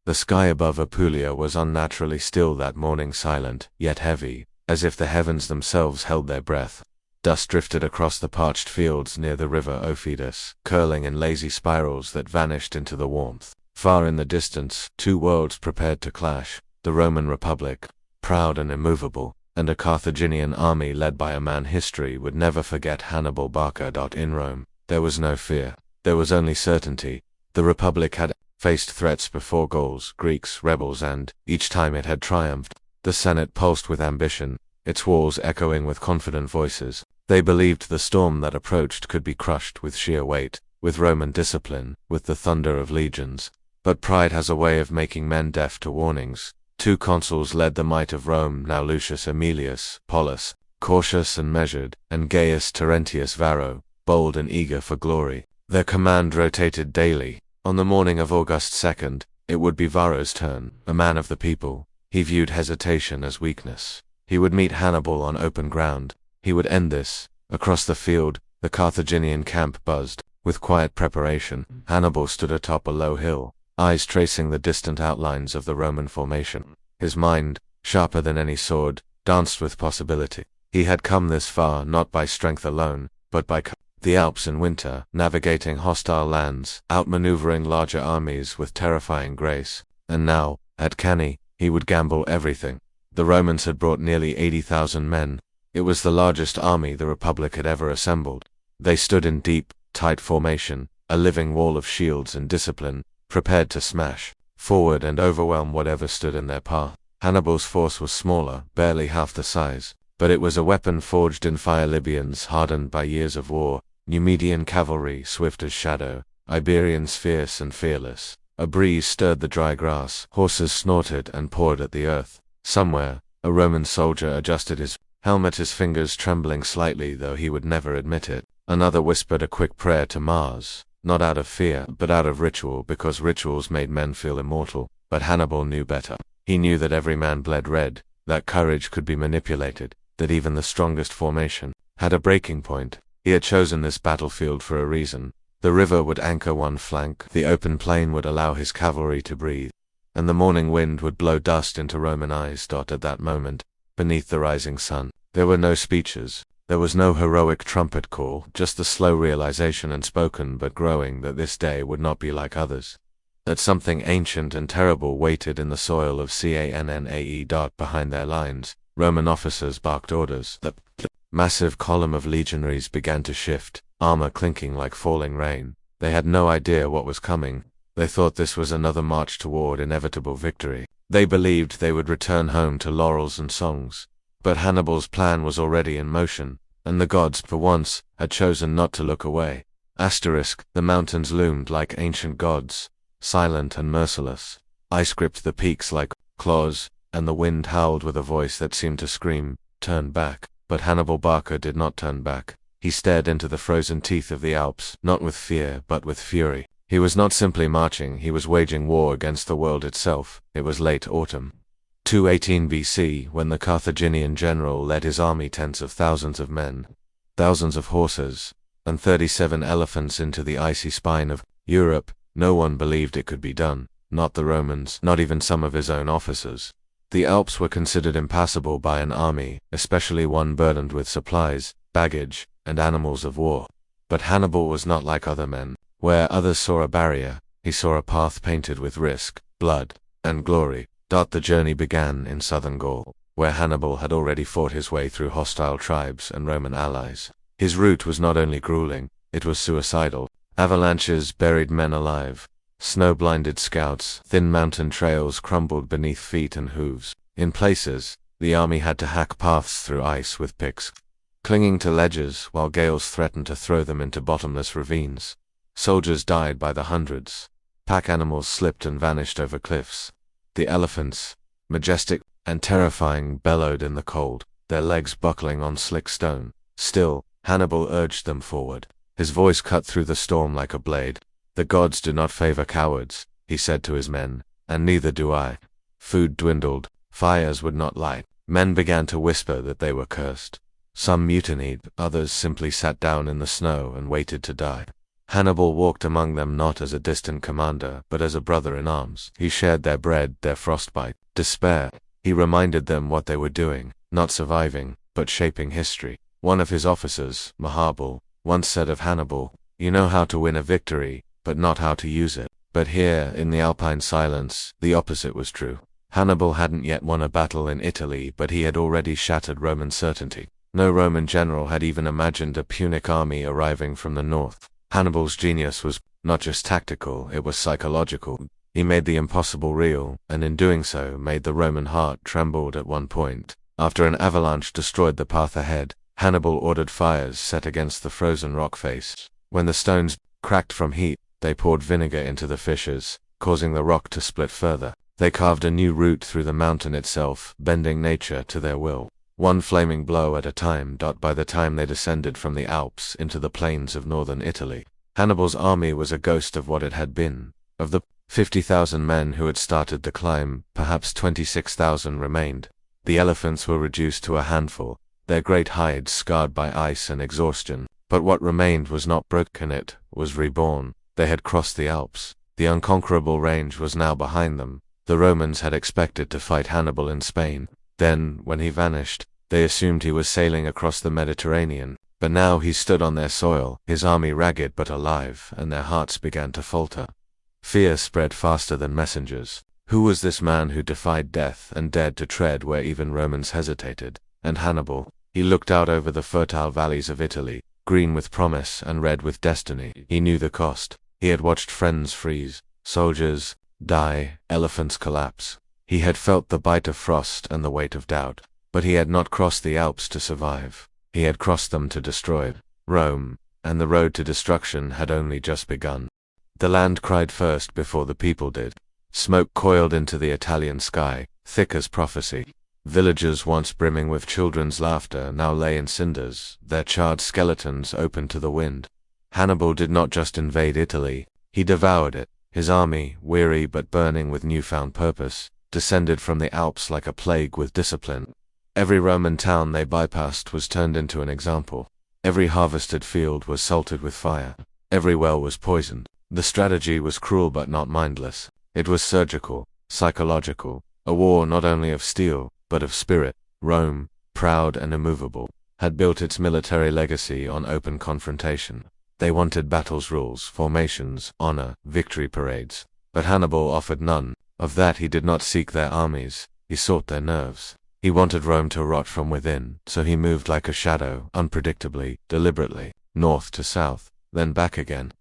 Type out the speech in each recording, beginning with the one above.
The sky above Apulia was unnaturally still that morning, silent, yet heavy, as if the heavens themselves held their breath. Dust drifted across the parched fields near the river Aufidus, curling in lazy spirals that vanished into the warmth. Far in the distance, two worlds prepared to clash: the Roman Republic, proud and immovable, and a Carthaginian army led by a man history would never forget, Hannibal Barca. In Rome, there was no fear. There was only certainty. The Republic had faced threats before: Gauls, Greeks, rebels, and, each time it had triumphed. The Senate pulsed with ambition, its walls echoing with confident voices. They believed the storm that approached could be crushed with sheer weight, with Roman discipline, with the thunder of legions. But pride has a way of making men deaf to warnings. Two consuls led the might of Rome, now Lucius Aemilius, Paulus, cautious and measured, and Gaius Terentius Varro, bold and eager for glory. Their command rotated daily. On the morning of August 2nd, it would be Varro's turn, a man of the people. He viewed hesitation as weakness. He would meet Hannibal on open ground. He would end this. Across the field, the Carthaginian camp buzzed. With quiet preparation, Hannibal stood atop a low hill, eyes tracing the distant outlines of the Roman formation. His mind, sharper than any sword, danced with possibility. He had come this far not by strength alone, but by the Alps in winter, navigating hostile lands, outmaneuvering larger armies with terrifying grace. And now, at Cannae, he would gamble everything. The Romans had brought nearly 80,000 men. It was the largest army the Republic had ever assembled. They stood in deep, tight formation, a living wall of shields and discipline, prepared to smash forward and overwhelm whatever stood in their path. Hannibal's force was smaller, barely half the size, but it was a weapon forged in fire: Libyans hardened by years of war, Numidian cavalry swift as shadow, Iberians fierce and fearless. A breeze stirred the dry grass, horses snorted and pawed at the earth. Somewhere, a Roman soldier adjusted his helmet, his fingers trembling slightly, though he would never admit it. Another whispered a quick prayer to Mars, not out of fear, but out of ritual, because rituals made men feel immortal. But Hannibal knew better. He knew that every man bled red, that courage could be manipulated, that even the strongest formation had a breaking point. He had chosen this battlefield for a reason. The river would anchor one flank, the open plain would allow his cavalry to breathe, and the morning wind would blow dust into Roman eyes. At that moment, beneath the rising sun, there were no speeches. There was no heroic trumpet call, just the slow realization, unspoken but growing, that this day would not be like others. That something ancient and terrible waited in the soil of Cannae. Behind their lines, Roman officers barked orders. The massive column of legionaries began to shift, armor clinking like falling rain. They had no idea what was coming. They thought this was another march toward inevitable victory. They believed they would return home to laurels and songs. But Hannibal's plan was already in motion, and the gods, for once, had chosen not to look away. The mountains loomed like ancient gods, silent and merciless. Ice gripped the peaks like claws, and the wind howled with a voice that seemed to scream, "Turn back." But Hannibal Barca did not turn back. He stared into the frozen teeth of the Alps, not with fear, but with fury. He was not simply marching, he was waging war against the world itself. It was late autumn, 218 BC, when the Carthaginian general led his army, tens of thousands of men, thousands of horses, and 37 elephants into the icy spine of Europe. No one believed it could be done, not the Romans, not even some of his own officers. The Alps were considered impassable by an army, especially one burdened with supplies, baggage, and animals of war. But Hannibal was not like other men. Where others saw a barrier, he saw a path painted with risk, blood, and glory. The journey began in southern Gaul, where Hannibal had already fought his way through hostile tribes and Roman allies. His route was not only grueling, it was suicidal. Avalanches buried men alive. Snow-blinded scouts, thin mountain trails crumbled beneath feet and hooves. In places, the army had to hack paths through ice with picks, clinging to ledges while gales threatened to throw them into bottomless ravines. Soldiers died by the hundreds. Pack animals slipped and vanished over cliffs. The elephants, majestic and terrifying, bellowed in the cold, their legs buckling on slick stone. Still, Hannibal urged them forward. His voice cut through the storm like a blade. "The gods do not favor cowards," he said to his men, "and neither do I." Food dwindled. Fires would not light. Men began to whisper that they were cursed. Some mutinied, others simply sat down in the snow and waited to die. Hannibal walked among them not as a distant commander, but as a brother in arms. He shared their bread, their frostbite, despair. He reminded them what they were doing, not surviving, but shaping history. One of his officers, Hannibal, once said of Hannibal, "You know how to win a victory, but not how to use it." But here, in the Alpine silence, the opposite was true. Hannibal hadn't yet won a battle in Italy, but he had already shattered Roman certainty. No Roman general had even imagined a Punic army arriving from the north. Hannibal's genius was not just tactical, it was psychological. He made the impossible real, and in doing so made the Roman heart tremble at one point. After an avalanche destroyed the path ahead, Hannibal ordered fires set against the frozen rock face. When the stones cracked from heat, they poured vinegar into the fissures, causing the rock to split further. They carved a new route through the mountain itself, bending nature to their will. One flaming blow at a time. By the time they descended from the Alps into the plains of northern Italy, Hannibal's army was a ghost of what it had been. Of the 50,000 men who had started the climb, perhaps 26,000 remained. The elephants were reduced to a handful, their great hides scarred by ice and exhaustion. But what remained was not broken, it was reborn. They had crossed the Alps. The unconquerable range was now behind them. The Romans had expected to fight Hannibal in Spain. Then, when he vanished, they assumed he was sailing across the Mediterranean. But now he stood on their soil, his army ragged but alive, and their hearts began to falter. Fear spread faster than messengers. Who was this man who defied death and dared to tread where even Romans hesitated? And Hannibal? He looked out over the fertile valleys of Italy, green with promise and red with destiny. He knew the cost. He had watched friends freeze, soldiers die, elephants collapse. He had felt the bite of frost and the weight of doubt. But he had not crossed the Alps to survive. He had crossed them to destroy Rome, and the road to destruction had only just begun. The land cried first before the people did. Smoke coiled into the Italian sky, thick as prophecy. Villages once brimming with children's laughter now lay in cinders, their charred skeletons open to the wind. Hannibal did not just invade Italy, he devoured it. His army, weary but burning with newfound purpose, descended from the Alps like a plague with discipline. Every Roman town they bypassed was turned into an example. Every harvested field was salted with fire. Every well was poisoned. The strategy was cruel but not mindless. It was surgical, psychological, a war not only of steel, but of spirit. Rome, proud and immovable, had built its military legacy on open confrontation. They wanted battles rules, formations, honor, victory parades. But Hannibal offered none. Of that he did not seek their armies, he sought their nerves. He wanted Rome to rot from within, so he moved like a shadow, unpredictably, deliberately, north to south, then back again.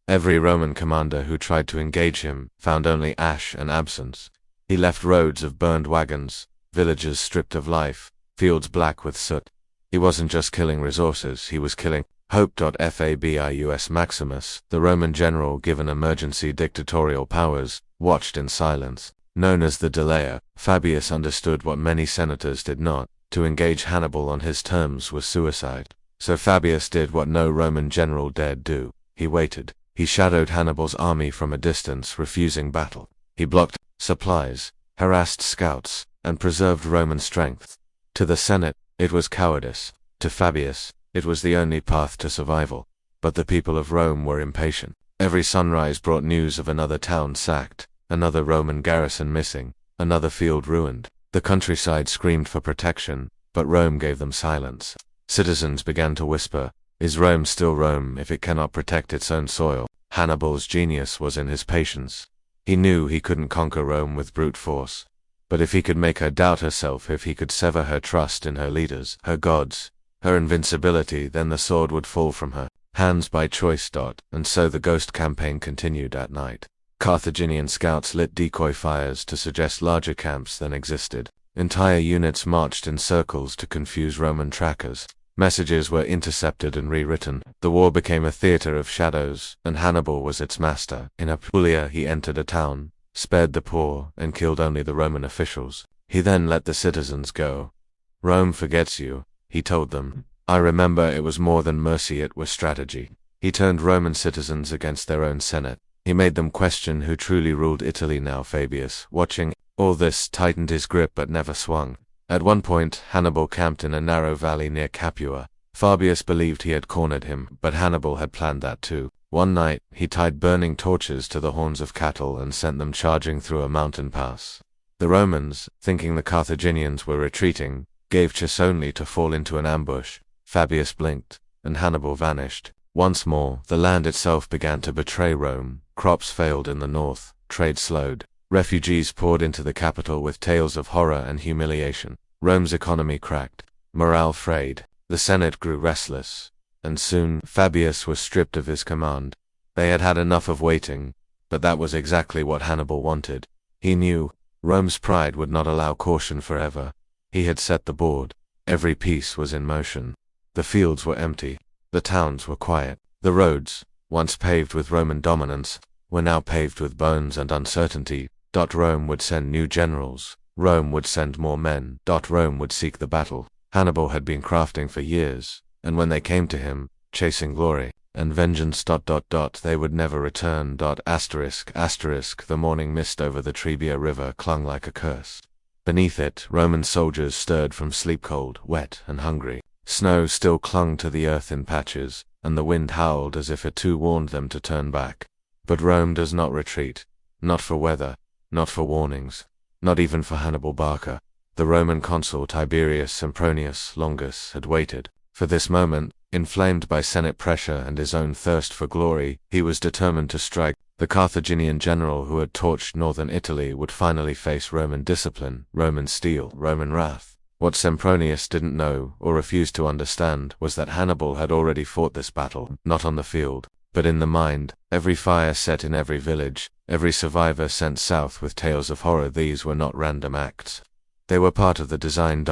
Every Roman commander who tried to engage him found only ash and absence. He left roads of burned wagons, villages stripped of life, fields black with soot. He wasn't just killing resources, he was killing hope. Fabius Maximus, the Roman general given emergency dictatorial powers, watched in silence. Known as the delayer, Fabius understood what many senators did not. To engage Hannibal on his terms was suicide. So Fabius did what no Roman general dared do. He waited. He shadowed Hannibal's army from a distance, refusing battle. He blocked supplies, harassed scouts, and preserved Roman strength. To the Senate, it was cowardice. To Fabius, it was the only path to survival. But the people of Rome were impatient. Every sunrise brought news of another town sacked, another Roman garrison missing, another field ruined. The countryside screamed for protection, but Rome gave them silence. Citizens began to whisper, "Is Rome still Rome if it cannot protect its own soil?" Hannibal's genius was in his patience. He knew he couldn't conquer Rome with brute force. But if he could make her doubt herself, if he could sever her trust in her leaders, her gods, her invincibility, then the sword would fall from her hands by choice. And so the ghost campaign continued at night. Carthaginian scouts lit decoy fires to suggest larger camps than existed. Entire units marched in circles to confuse Roman trackers. Messages were intercepted and rewritten. The war became a theater of shadows, and Hannibal was its master. In Apulia he entered a town, spared the poor, and killed only the Roman officials. He then let the citizens go. "Rome forgets you," he told them. "I remember it was more than mercy, it was strategy." He turned Roman citizens against their own senate. He made them question who truly ruled Italy now. Fabius, watching all this, tightened his grip but never swung. At one point, Hannibal camped in a narrow valley near Capua. Fabius believed he had cornered him, but Hannibal had planned that too. One night, he tied burning torches to the horns of cattle and sent them charging through a mountain pass. The Romans, thinking the Carthaginians were retreating, gave chase only to fall into an ambush. Fabius blinked, and Hannibal vanished. Once more, the land itself began to betray Rome. Crops failed in the north, trade slowed. Refugees poured into the capital with tales of horror and humiliation. Rome's economy cracked. Morale frayed. The Senate grew restless. And soon, Fabius was stripped of his command. They had had enough of waiting, but that was exactly what Hannibal wanted. He knew Rome's pride would not allow caution forever. He had set the board. Every piece was in motion. The fields were empty. The towns were quiet. The roads, once paved with Roman dominance, were now paved with bones and uncertainty. Rome would send new generals. Rome would send more men. Rome would seek the battle. Hannibal had been crafting for years, and when they came to him, chasing glory and vengeance, they would never return. The morning mist over the Trebia River clung like a curse. Beneath it, Roman soldiers stirred from sleep, cold, wet, and hungry. Snow still clung to the earth in patches, and the wind howled as if it too warned them to turn back. But Rome does not retreat. Not for weather, not for warnings, not even for Hannibal Barca. The Roman consul Tiberius Sempronius Longus had waited for this moment. Inflamed by Senate pressure and his own thirst for glory, he was determined to strike. The Carthaginian general who had torched northern Italy would finally face Roman discipline, Roman steel, Roman wrath. What Sempronius didn't know, or refused to understand, was that Hannibal had already fought this battle, not on the field, but in the mind. Every fire set in every village, every survivor sent south with tales of horror. These were not random acts. They were part of the design.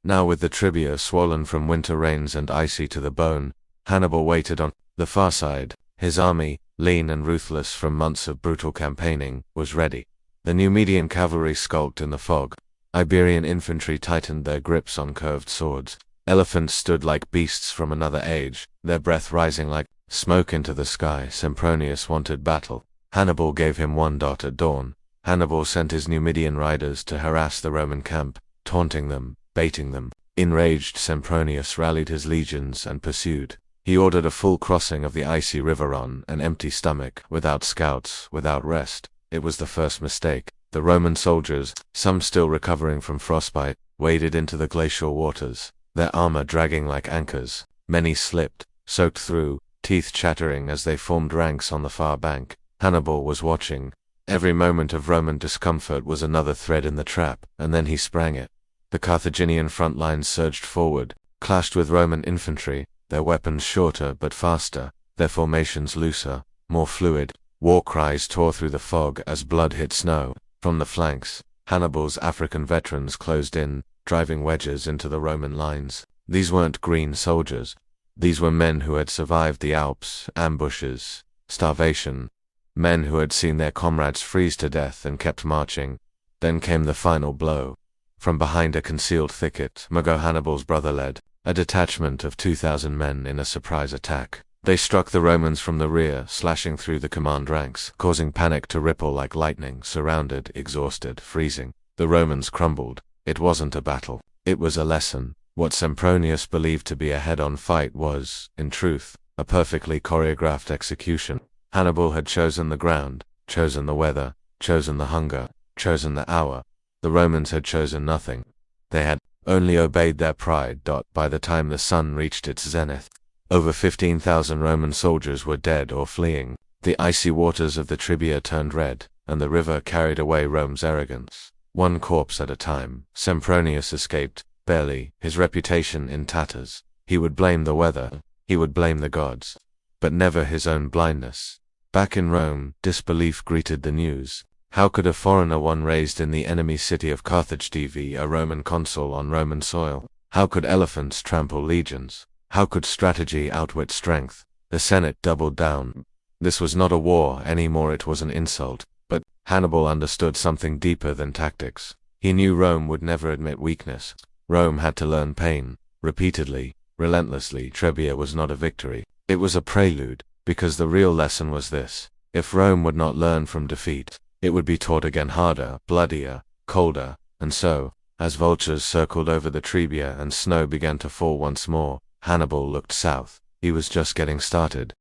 Now with the Trebia swollen from winter rains and icy to the bone, Hannibal waited on the far side. His army, lean and ruthless from months of brutal campaigning, was ready. The Numidian cavalry skulked in the fog. Iberian infantry tightened their grips on curved swords. Elephants stood like beasts from another age, their breath rising like smoke into the sky. Sempronius wanted battle. Hannibal gave him one. At dawn, Hannibal sent his Numidian riders to harass the Roman camp, taunting them, baiting them. Enraged, Sempronius rallied his legions and pursued. He ordered a full crossing of the icy river on an empty stomach, without scouts, without rest. It was the first mistake. The Roman soldiers, some still recovering from frostbite, waded into the glacial waters, their armor dragging like anchors. Many slipped, soaked through, teeth chattering as they formed ranks on the far bank. Hannibal was watching. Every moment of Roman discomfort was another thread in the trap, and then he sprang it. The Carthaginian front lines surged forward, clashed with Roman infantry, their weapons shorter but faster, their formations looser, more fluid. War cries tore through the fog as blood hit snow. From the flanks, Hannibal's African veterans closed in, driving wedges into the Roman lines. These weren't green soldiers. These were men who had survived the Alps, ambushes, starvation. Men who had seen their comrades freeze to death and kept marching. Then came the final blow. From behind a concealed thicket, Mago, Hannibal's brother, led a detachment of 2,000 men in a surprise attack. They struck the Romans from the rear, slashing through the command ranks, causing panic to ripple like lightning. Surrounded, exhausted, freezing, the Romans crumbled. It wasn't a battle. It was a lesson. What Sempronius believed to be a head-on fight was, in truth, a perfectly choreographed execution. Hannibal had chosen the ground, chosen the weather, chosen the hunger, chosen the hour. The Romans had chosen nothing. They had only obeyed their pride. By the time the sun reached its zenith, over 15,000 Roman soldiers were dead or fleeing. The icy waters of the Trebia turned red, and the river carried away Rome's arrogance. One corpse at a time, Sempronius escaped, barely, his reputation in tatters. He would blame the weather, he would blame the gods, but never his own blindness. Back in Rome, disbelief greeted the news. How could a foreigner, one raised in the enemy city of Carthage, be a Roman consul on Roman soil? How could elephants trample legions? How could strategy outwit strength? The Senate doubled down. This was not a war anymore, it was an insult. But Hannibal understood something deeper than tactics. He knew Rome would never admit weakness. Rome had to learn pain, repeatedly, relentlessly. Trebia was not a victory. It was a prelude, because the real lesson was this. If Rome would not learn from defeat, it would be taught again, harder, bloodier, colder. And so, as vultures circled over the Trebia and snow began to fall once more, Hannibal looked south. He was just getting started.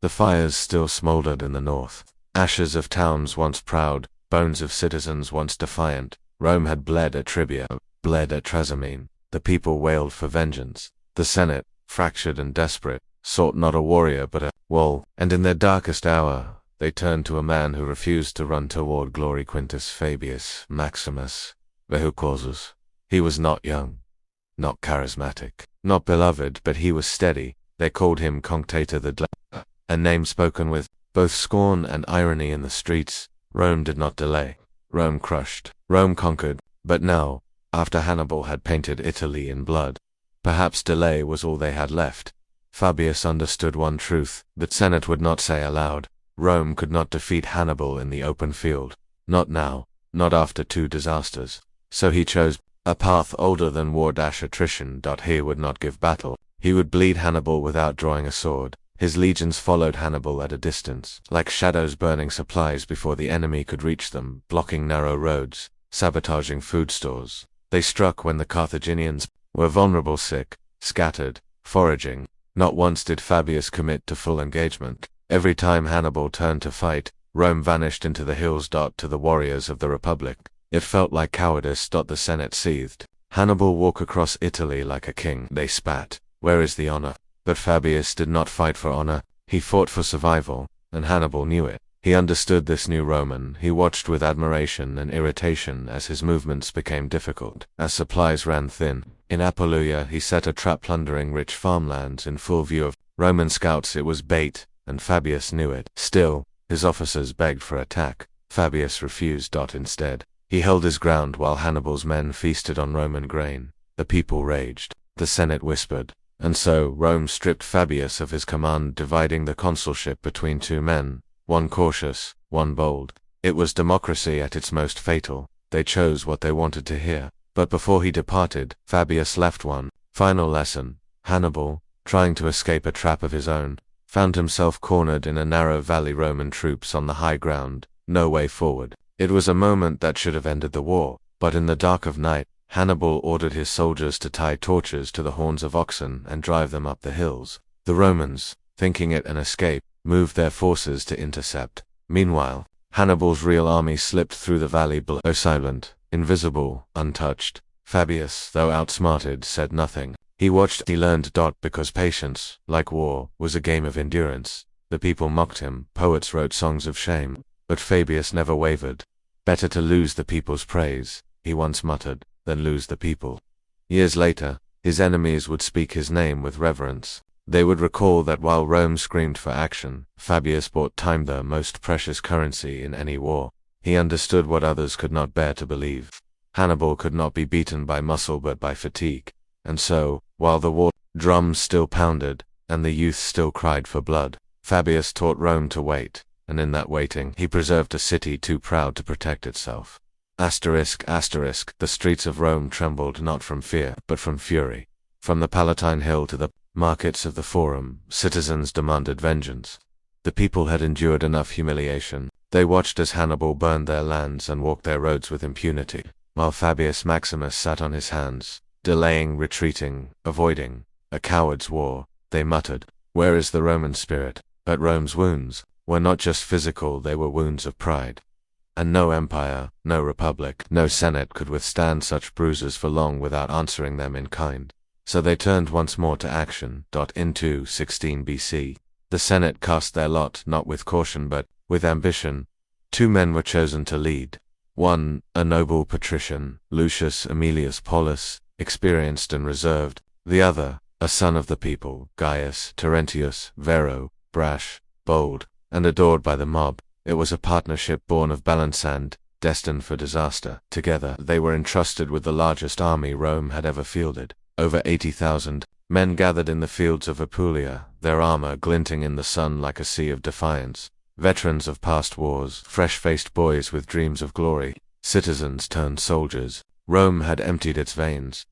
The fires still smoldered in the north. Ashes of towns once proud, bones of citizens once defiant. Rome had bled at Tribia, bled at Trasimene. The people wailed for vengeance. The Senate, fractured and desperate, sought not a warrior but a wall, and in their darkest hour they turned to a man who refused to run toward glory, Quintus Fabius Maximus Vehucausus. He was not young, not charismatic, not beloved, but he was steady. They called him Conctator the Gladiator, a name spoken with both scorn and irony in the streets. Rome did not delay. Rome crushed. Rome conquered. But now, after Hannibal had painted Italy in blood, perhaps delay was all they had left. Fabius understood one truth that Senate would not say aloud. Rome could not defeat Hannibal in the open field. Not now, not after 2 disasters. So he chose a path older than war-attrition. He would not give battle. He would bleed Hannibal without drawing a sword. His legions followed Hannibal at a distance, like shadows burning supplies before the enemy could reach them, blocking narrow roads, sabotaging food stores. They struck when the Carthaginians were vulnerable, sick, scattered, foraging. Not once did Fabius commit to full engagement. Every time Hannibal turned to fight, Rome vanished into the hills. To the warriors of the Republic, it felt like cowardice. The Senate seethed. Hannibal walked across Italy like a king. They spat. Where is the honor? But Fabius did not fight for honor. He fought for survival, and Hannibal knew it. He understood this new Roman. He watched with admiration and irritation as his movements became difficult, as supplies ran thin. In Apulia he set a trap, plundering rich farmlands in full view of Roman scouts. It was bait, and Fabius knew it. Still, his officers begged for attack. Fabius refused. Instead, he held his ground while Hannibal's men feasted on Roman grain. The people raged. The Senate whispered. And so Rome stripped Fabius of his command, dividing the consulship between 2 men, one cautious, one bold. It was democracy at its most fatal. They chose what they wanted to hear. But before he departed, Fabius left one final lesson. Hannibal, trying to escape a trap of his own, found himself cornered in a narrow valley. Roman troops on the high ground, no way forward. It was a moment that should have ended the war, but in the dark of night, Hannibal ordered his soldiers to tie torches to the horns of oxen and drive them up the hills. The Romans, thinking it an escape, moved their forces to intercept. Meanwhile, Hannibal's real army slipped through the valley below, silent, invisible, untouched. Fabius, though outsmarted, said nothing. He watched. He learned. Because patience, like war, was a game of endurance. The people mocked him. Poets wrote songs of shame. But Fabius never wavered. Better to lose the people's praise, he once muttered, than lose the people. Years later, his enemies would speak his name with reverence. They would recall that while Rome screamed for action, Fabius bought time, the most precious currency in any war. He understood what others could not bear to believe. Hannibal could not be beaten by muscle but by fatigue. And so, while the war drums still pounded, and the youth still cried for blood, Fabius taught Rome to wait, and in that waiting he preserved a city too proud to protect itself. ****, the streets of Rome trembled not from fear, but from fury. From the Palatine Hill to the markets of the Forum, citizens demanded vengeance. The people had endured enough humiliation. They watched as Hannibal burned their lands and walked their roads with impunity, while Fabius Maximus sat on his hands, delaying, retreating, avoiding. A coward's war, they muttered. Where is the Roman spirit? But Rome's wounds were not just physical, they were wounds of pride. And no empire, no republic, no senate could withstand such bruises for long without answering them in kind. So they turned once more to action. In 216 BC, the Senate cast their lot not with caution but with ambition. 2 men were chosen to lead. One, a noble patrician, Lucius Aemilius Paulus, experienced and reserved. The other, a son of the people, Gaius Terentius Vero, brash, bold, and adored by the mob. It was a partnership born of balance and destined for disaster. Together, they were entrusted with the largest army Rome had ever fielded. Over 80,000 men gathered in the fields of Apulia, their armor glinting in the sun like a sea of defiance. Veterans of past wars, fresh-faced boys with dreams of glory, citizens turned soldiers. Rome had emptied its veins.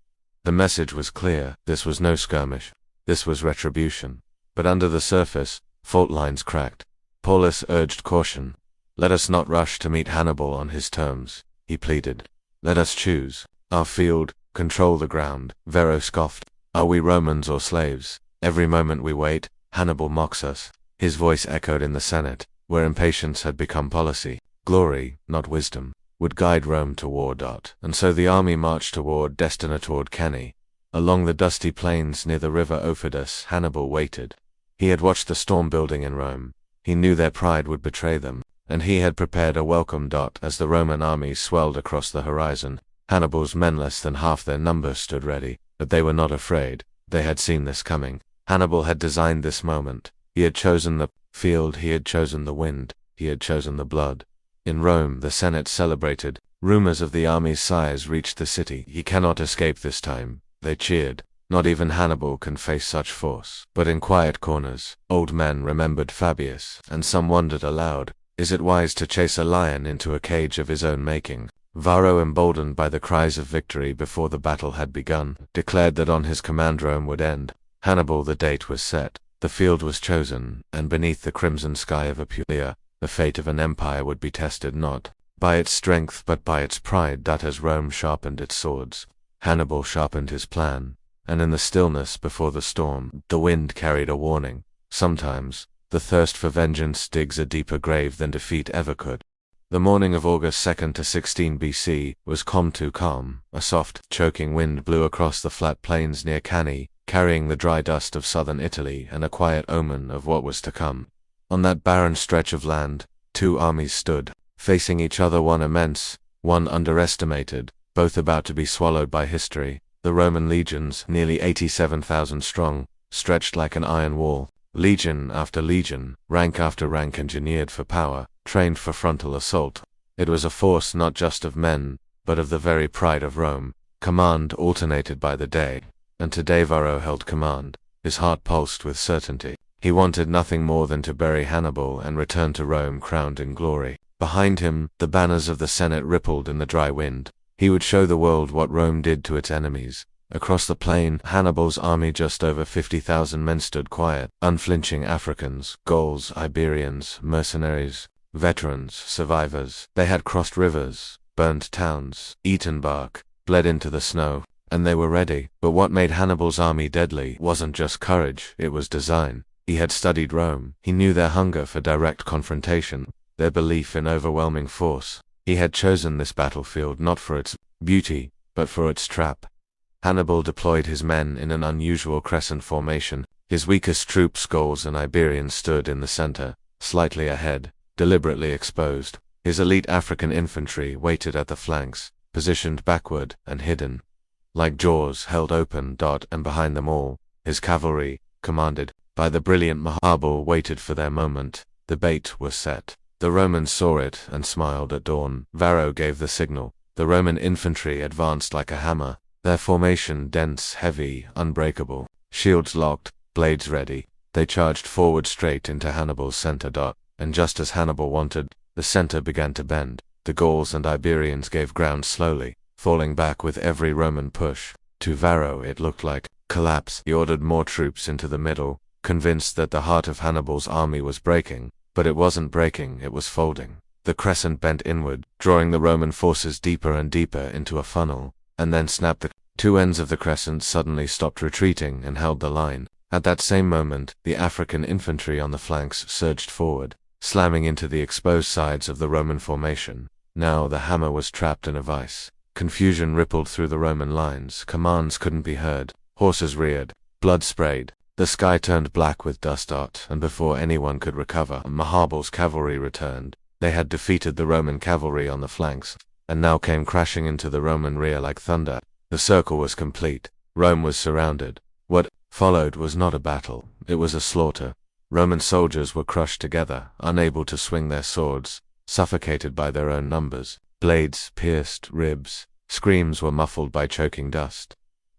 The message was clear. This was no skirmish. This was retribution. But under the surface, fault lines cracked. Paulus urged caution. Let us not rush to meet Hannibal on his terms, he pleaded. Let us choose our field, control the ground. Vero scoffed. Are we Romans or slaves? Every moment we wait, Hannibal mocks us. His voice echoed in the Senate, where impatience had become policy. Glory, not wisdom, would guide Rome to war. And so the army marched toward Cannae. Along the dusty plains near the river Aufidus, Hannibal waited. He had watched the storm building in Rome. He knew their pride would betray them, and he had prepared a welcome. As the Roman army swelled across the horizon, Hannibal's men, less than half their number, stood ready, but they were not afraid. They had seen this coming. Hannibal had designed this moment. He had chosen the field, he had chosen the wind, he had chosen the blood. In Rome, the Senate celebrated. Rumors of the army's size reached the city. He cannot escape this time, they cheered. Not even Hannibal can face such force. But in quiet corners, old men remembered Fabius, and some wondered aloud, is it wise to chase a lion into a cage of his own making? Varro, emboldened by the cries of victory before the battle had begun, declared that on his command Rome would end. Hannibal, the date was set, the field was chosen, and beneath the crimson sky of Apulia, the fate of an empire would be tested not by its strength but by its pride. As Rome sharpened its swords, Hannibal sharpened his plan, and in the stillness before the storm, the wind carried a warning. Sometimes, the thirst for vengeance digs a deeper grave than defeat ever could. The morning of August 2nd to 16 BC was too calm. A soft, choking wind blew across the flat plains near Cannae, carrying the dry dust of southern Italy and a quiet omen of what was to come. On that barren stretch of land, two armies stood, facing each other, one immense, one underestimated, both about to be swallowed by history. The Roman legions, nearly 87,000 strong, stretched like an iron wall. Legion after legion, rank after rank, engineered for power, trained for frontal assault. It was a force not just of men, but of the very pride of Rome. Command alternated by the day, and today Varro held command. His heart pulsed with certainty. He wanted nothing more than to bury Hannibal and return to Rome crowned in glory. Behind him, the banners of the Senate rippled in the dry wind. He would show the world what Rome did to its enemies. Across the plain, Hannibal's army, just over 50,000 men, stood quiet, unflinching. Africans, Gauls, Iberians, mercenaries, veterans, survivors. They had crossed rivers, burned towns, eaten bark, bled into the snow, and they were ready. But what made Hannibal's army deadly wasn't just courage, it was design. He had studied Rome. He knew their hunger for direct confrontation, their belief in overwhelming force. He had chosen this battlefield not for its beauty, but for its trap. Hannibal deployed his men in an unusual crescent formation. His weakest troops, Gauls and Iberians, stood in the center, slightly ahead, deliberately exposed. His elite African infantry waited at the flanks, positioned backward and hidden, like jaws held open. And behind them all, his cavalry, commanded by the brilliant Hannibal, waited for their moment. The bait was set. The Romans saw it and smiled at dawn. Varro gave the signal. The Roman infantry advanced like a hammer, their formation dense, heavy, unbreakable, shields locked, blades ready. They charged forward straight into Hannibal's center. And just as Hannibal wanted, the center began to bend. The Gauls and Iberians gave ground slowly, falling back with every Roman push. To Varro it looked like collapse. He ordered more troops into the middle, convinced that the heart of Hannibal's army was breaking. But it wasn't breaking, it was folding. The crescent bent inward, drawing the Roman forces deeper and deeper into a funnel, and then snapped. The two ends of the crescent suddenly stopped retreating and held the line. At that same moment, the African infantry on the flanks surged forward, slamming into the exposed sides of the Roman formation. Now the hammer was trapped in a vice. Confusion rippled through the Roman lines. Commands couldn't be heard. Horses reared. Blood sprayed. The sky turned black with dust. And before anyone could recover, Hannibal's cavalry returned. They had defeated the Roman cavalry on the flanks, and now came crashing into the Roman rear like thunder. The circle was complete. Rome was surrounded. What followed was not a battle, it was a slaughter. Roman soldiers were crushed together, unable to swing their swords, suffocated by their own numbers. Blades pierced ribs. Screams were muffled by choking dust.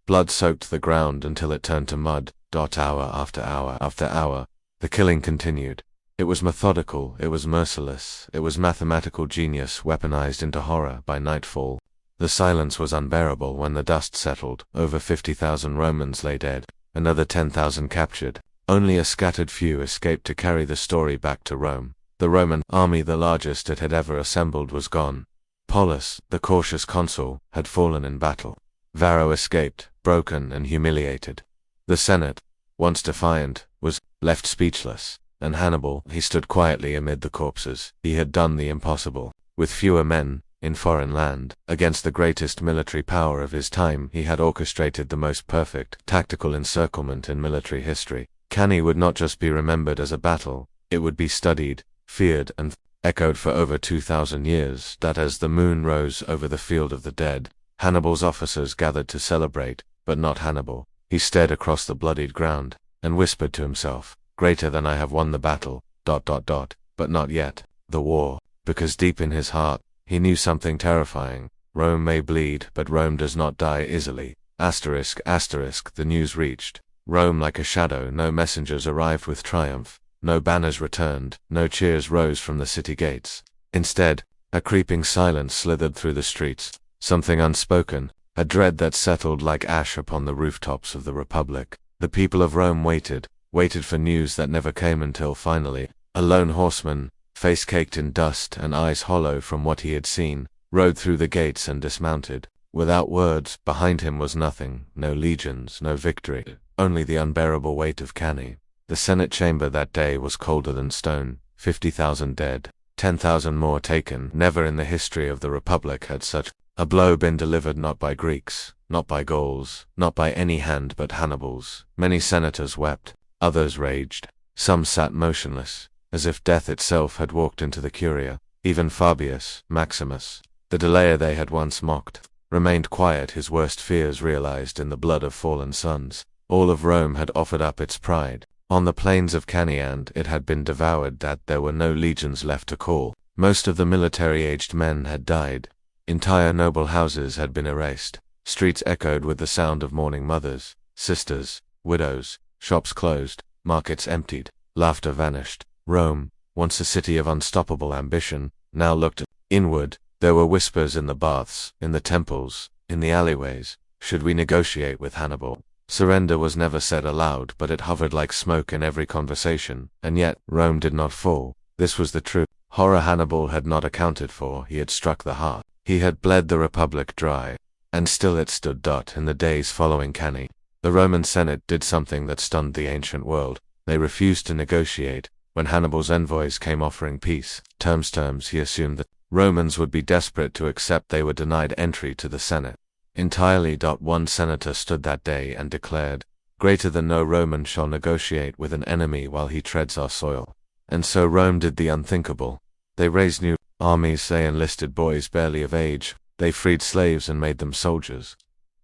Blood soaked the ground until it turned to mud. Hour after hour after hour, the killing continued. It was methodical, it was merciless, it was mathematical genius weaponized into horror. By nightfall, the silence was unbearable. When the dust settled, over 50,000 Romans lay dead, another 10,000 captured. Only a scattered few escaped to carry the story back to Rome. The Roman army, the largest it had ever assembled, was gone. Paulus, the cautious consul, had fallen in battle. Varro escaped, broken and humiliated. The Senate, once defiant, was left speechless. And Hannibal, he stood quietly amid the corpses. He had done the impossible. With fewer men, in foreign land, against the greatest military power of his time, he had orchestrated the most perfect tactical encirclement in military history. Cannae would not just be remembered as a battle, it would be studied, feared, and echoed for over 2,000 years, that as the moon rose over the field of the dead, Hannibal's officers gathered to celebrate, but not Hannibal. He stared across the bloodied ground, and whispered to himself, "Greater than I have won the battle, ... but not yet, the war," because deep in his heart, he knew something terrifying. Rome may bleed, but Rome does not die easily. The news reached Rome like a shadow. No messengers arrived with triumph, no banners returned, no cheers rose from the city gates. Instead, a creeping silence slithered through the streets, something unspoken, a dread that settled like ash upon the rooftops of the Republic. The people of Rome waited for news that never came until finally, a lone horseman, face caked in dust and eyes hollow from what he had seen, rode through the gates and dismounted. Without words, behind him was nothing, no legions, no victory, only the unbearable weight of Cannae. The Senate chamber that day was colder than stone, 50,000 dead, 10,000 more taken. Never in the history of the Republic had such a blow been delivered, not by Greeks, not by Gauls, not by any hand but Hannibal's. Many senators wept, others raged, some sat motionless, as if death itself had walked into the Curia. Even Fabius, Maximus, the delayer they had once mocked, remained quiet, his worst fears realized in the blood of fallen sons. All of Rome had offered up its pride. On the plains of Cannae, and it had been devoured that there were no legions left to call. Most of the military-aged men had died. Entire noble houses had been erased. Streets echoed with the sound of mourning mothers, sisters, widows, shops closed, markets emptied, laughter vanished. Rome, once a city of unstoppable ambition, now looked inward. There were whispers in the baths, in the temples, in the alleyways. Should we negotiate with Hannibal? Surrender was never said aloud, but it hovered like smoke in every conversation. And yet, Rome did not fall. This was the truth. Horror Hannibal had not accounted for. He had struck the heart. He had bled the Republic dry. And still it stood. In the days following Cannae, the Roman Senate did something that stunned the ancient world. They refused to negotiate. When Hannibal's envoys came offering peace terms, he assumed that Romans would be desperate to accept. They were denied entry to the Senate entirely. One senator stood that day and declared, "Greater than no Roman shall negotiate with an enemy while he treads our soil." And so Rome did the unthinkable. They raised new armies. They enlisted boys barely of age. They freed slaves and made them soldiers.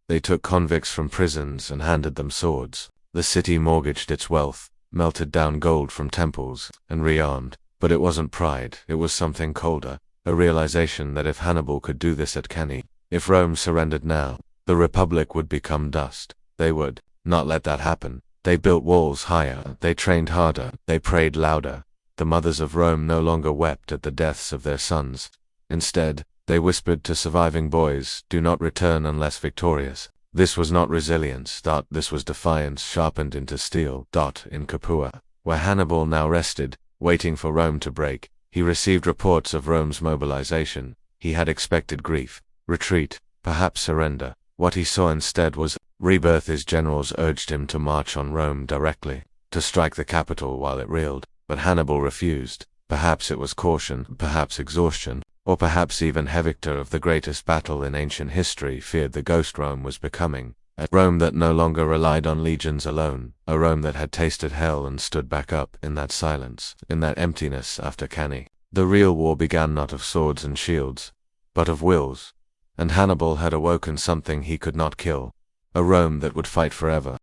They took convicts from prisons and handed them swords. The city mortgaged its wealth, melted down gold from temples, and rearmed. But it wasn't pride, it was something colder, a realization that if Hannibal could do this at Cannae, if Rome surrendered now, the Republic would become dust. They would not let that happen. They built walls higher, they trained harder, they prayed louder. The mothers of Rome no longer wept at the deaths of their sons. Instead, they whispered to surviving boys, "Do not return unless victorious." This was not resilience. This was defiance sharpened into steel. In Capua, where Hannibal now rested, waiting for Rome to break, he received reports of Rome's mobilization. He had expected grief, retreat, perhaps surrender. What he saw instead was rebirth. His generals urged him to march on Rome directly, to strike the capital while it reeled. But Hannibal refused. Perhaps it was caution, perhaps exhaustion, or perhaps even Hector of the greatest battle in ancient history feared the ghost Rome was becoming. A Rome that no longer relied on legions alone, a Rome that had tasted hell and stood back up in that silence, in that emptiness after Cannae. The real war began not of swords and shields, but of wills. And Hannibal had awoken something he could not kill, a Rome that would fight forever.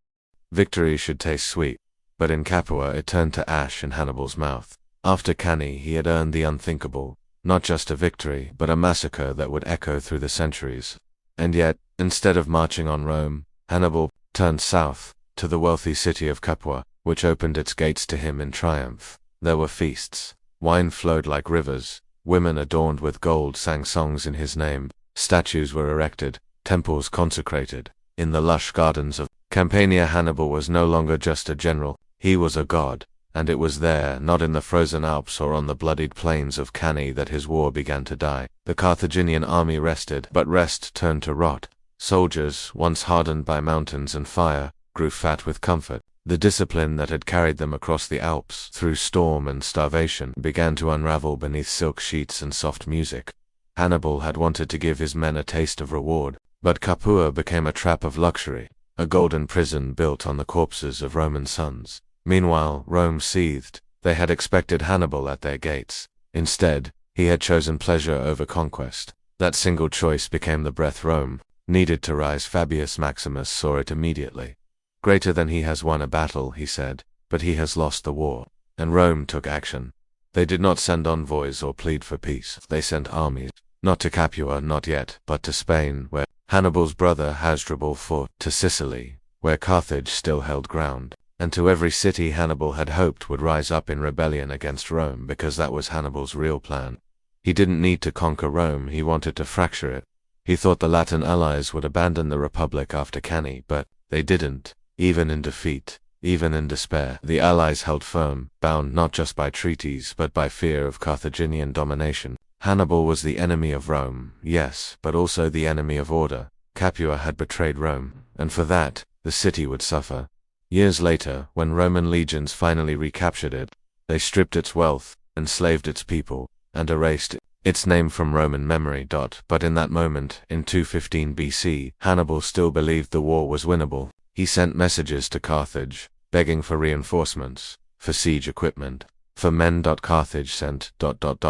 Victory should taste sweet, but in Capua it turned to ash in Hannibal's mouth. After Cannae he had earned the unthinkable, not just a victory, but a massacre that would echo through the centuries. And yet, instead of marching on Rome, Hannibal turned south, to the wealthy city of Capua, which opened its gates to him in triumph. There were feasts. Wine flowed like rivers. Women adorned with gold sang songs in his name. Statues were erected, temples consecrated. In the lush gardens of Campania, Hannibal was no longer just a general, he was a god. And it was there, not in the frozen Alps or on the bloodied plains of Cannae, that his war began to die. The Carthaginian army rested, but rest turned to rot. Soldiers, once hardened by mountains and fire, grew fat with comfort. The discipline that had carried them across the Alps through storm and starvation began to unravel beneath silk sheets and soft music. Hannibal had wanted to give his men a taste of reward, but Capua became a trap of luxury, a golden prison built on the corpses of Roman sons. Meanwhile, Rome seethed. They had expected Hannibal at their gates. Instead, he had chosen pleasure over conquest. That single choice became the breath Rome needed to rise. Fabius Maximus saw it immediately. Greater than he has won a battle, he said, but he has lost the war. And Rome took action. They did not send envoys or plead for peace. They sent armies. Not to Capua, not yet, but to Spain, where Hannibal's brother Hasdrubal fought, to Sicily, where Carthage still held ground, and to every city Hannibal had hoped would rise up in rebellion against Rome, because that was Hannibal's real plan. He didn't need to conquer Rome, he wanted to fracture it. He thought the Latin allies would abandon the Republic after Cannae, but they didn't. Even in defeat, even in despair, the allies held firm, bound not just by treaties but by fear of Carthaginian domination. Hannibal was the enemy of Rome, yes, but also the enemy of order. Capua had betrayed Rome, and for that, the city would suffer. Years later, when Roman legions finally recaptured it, they stripped its wealth, enslaved its people, and erased its name from Roman memory. But in that moment, in 215 BC, Hannibal still believed the war was winnable. He sent messages to Carthage, begging for reinforcements, for siege equipment, for men. Carthage sent ...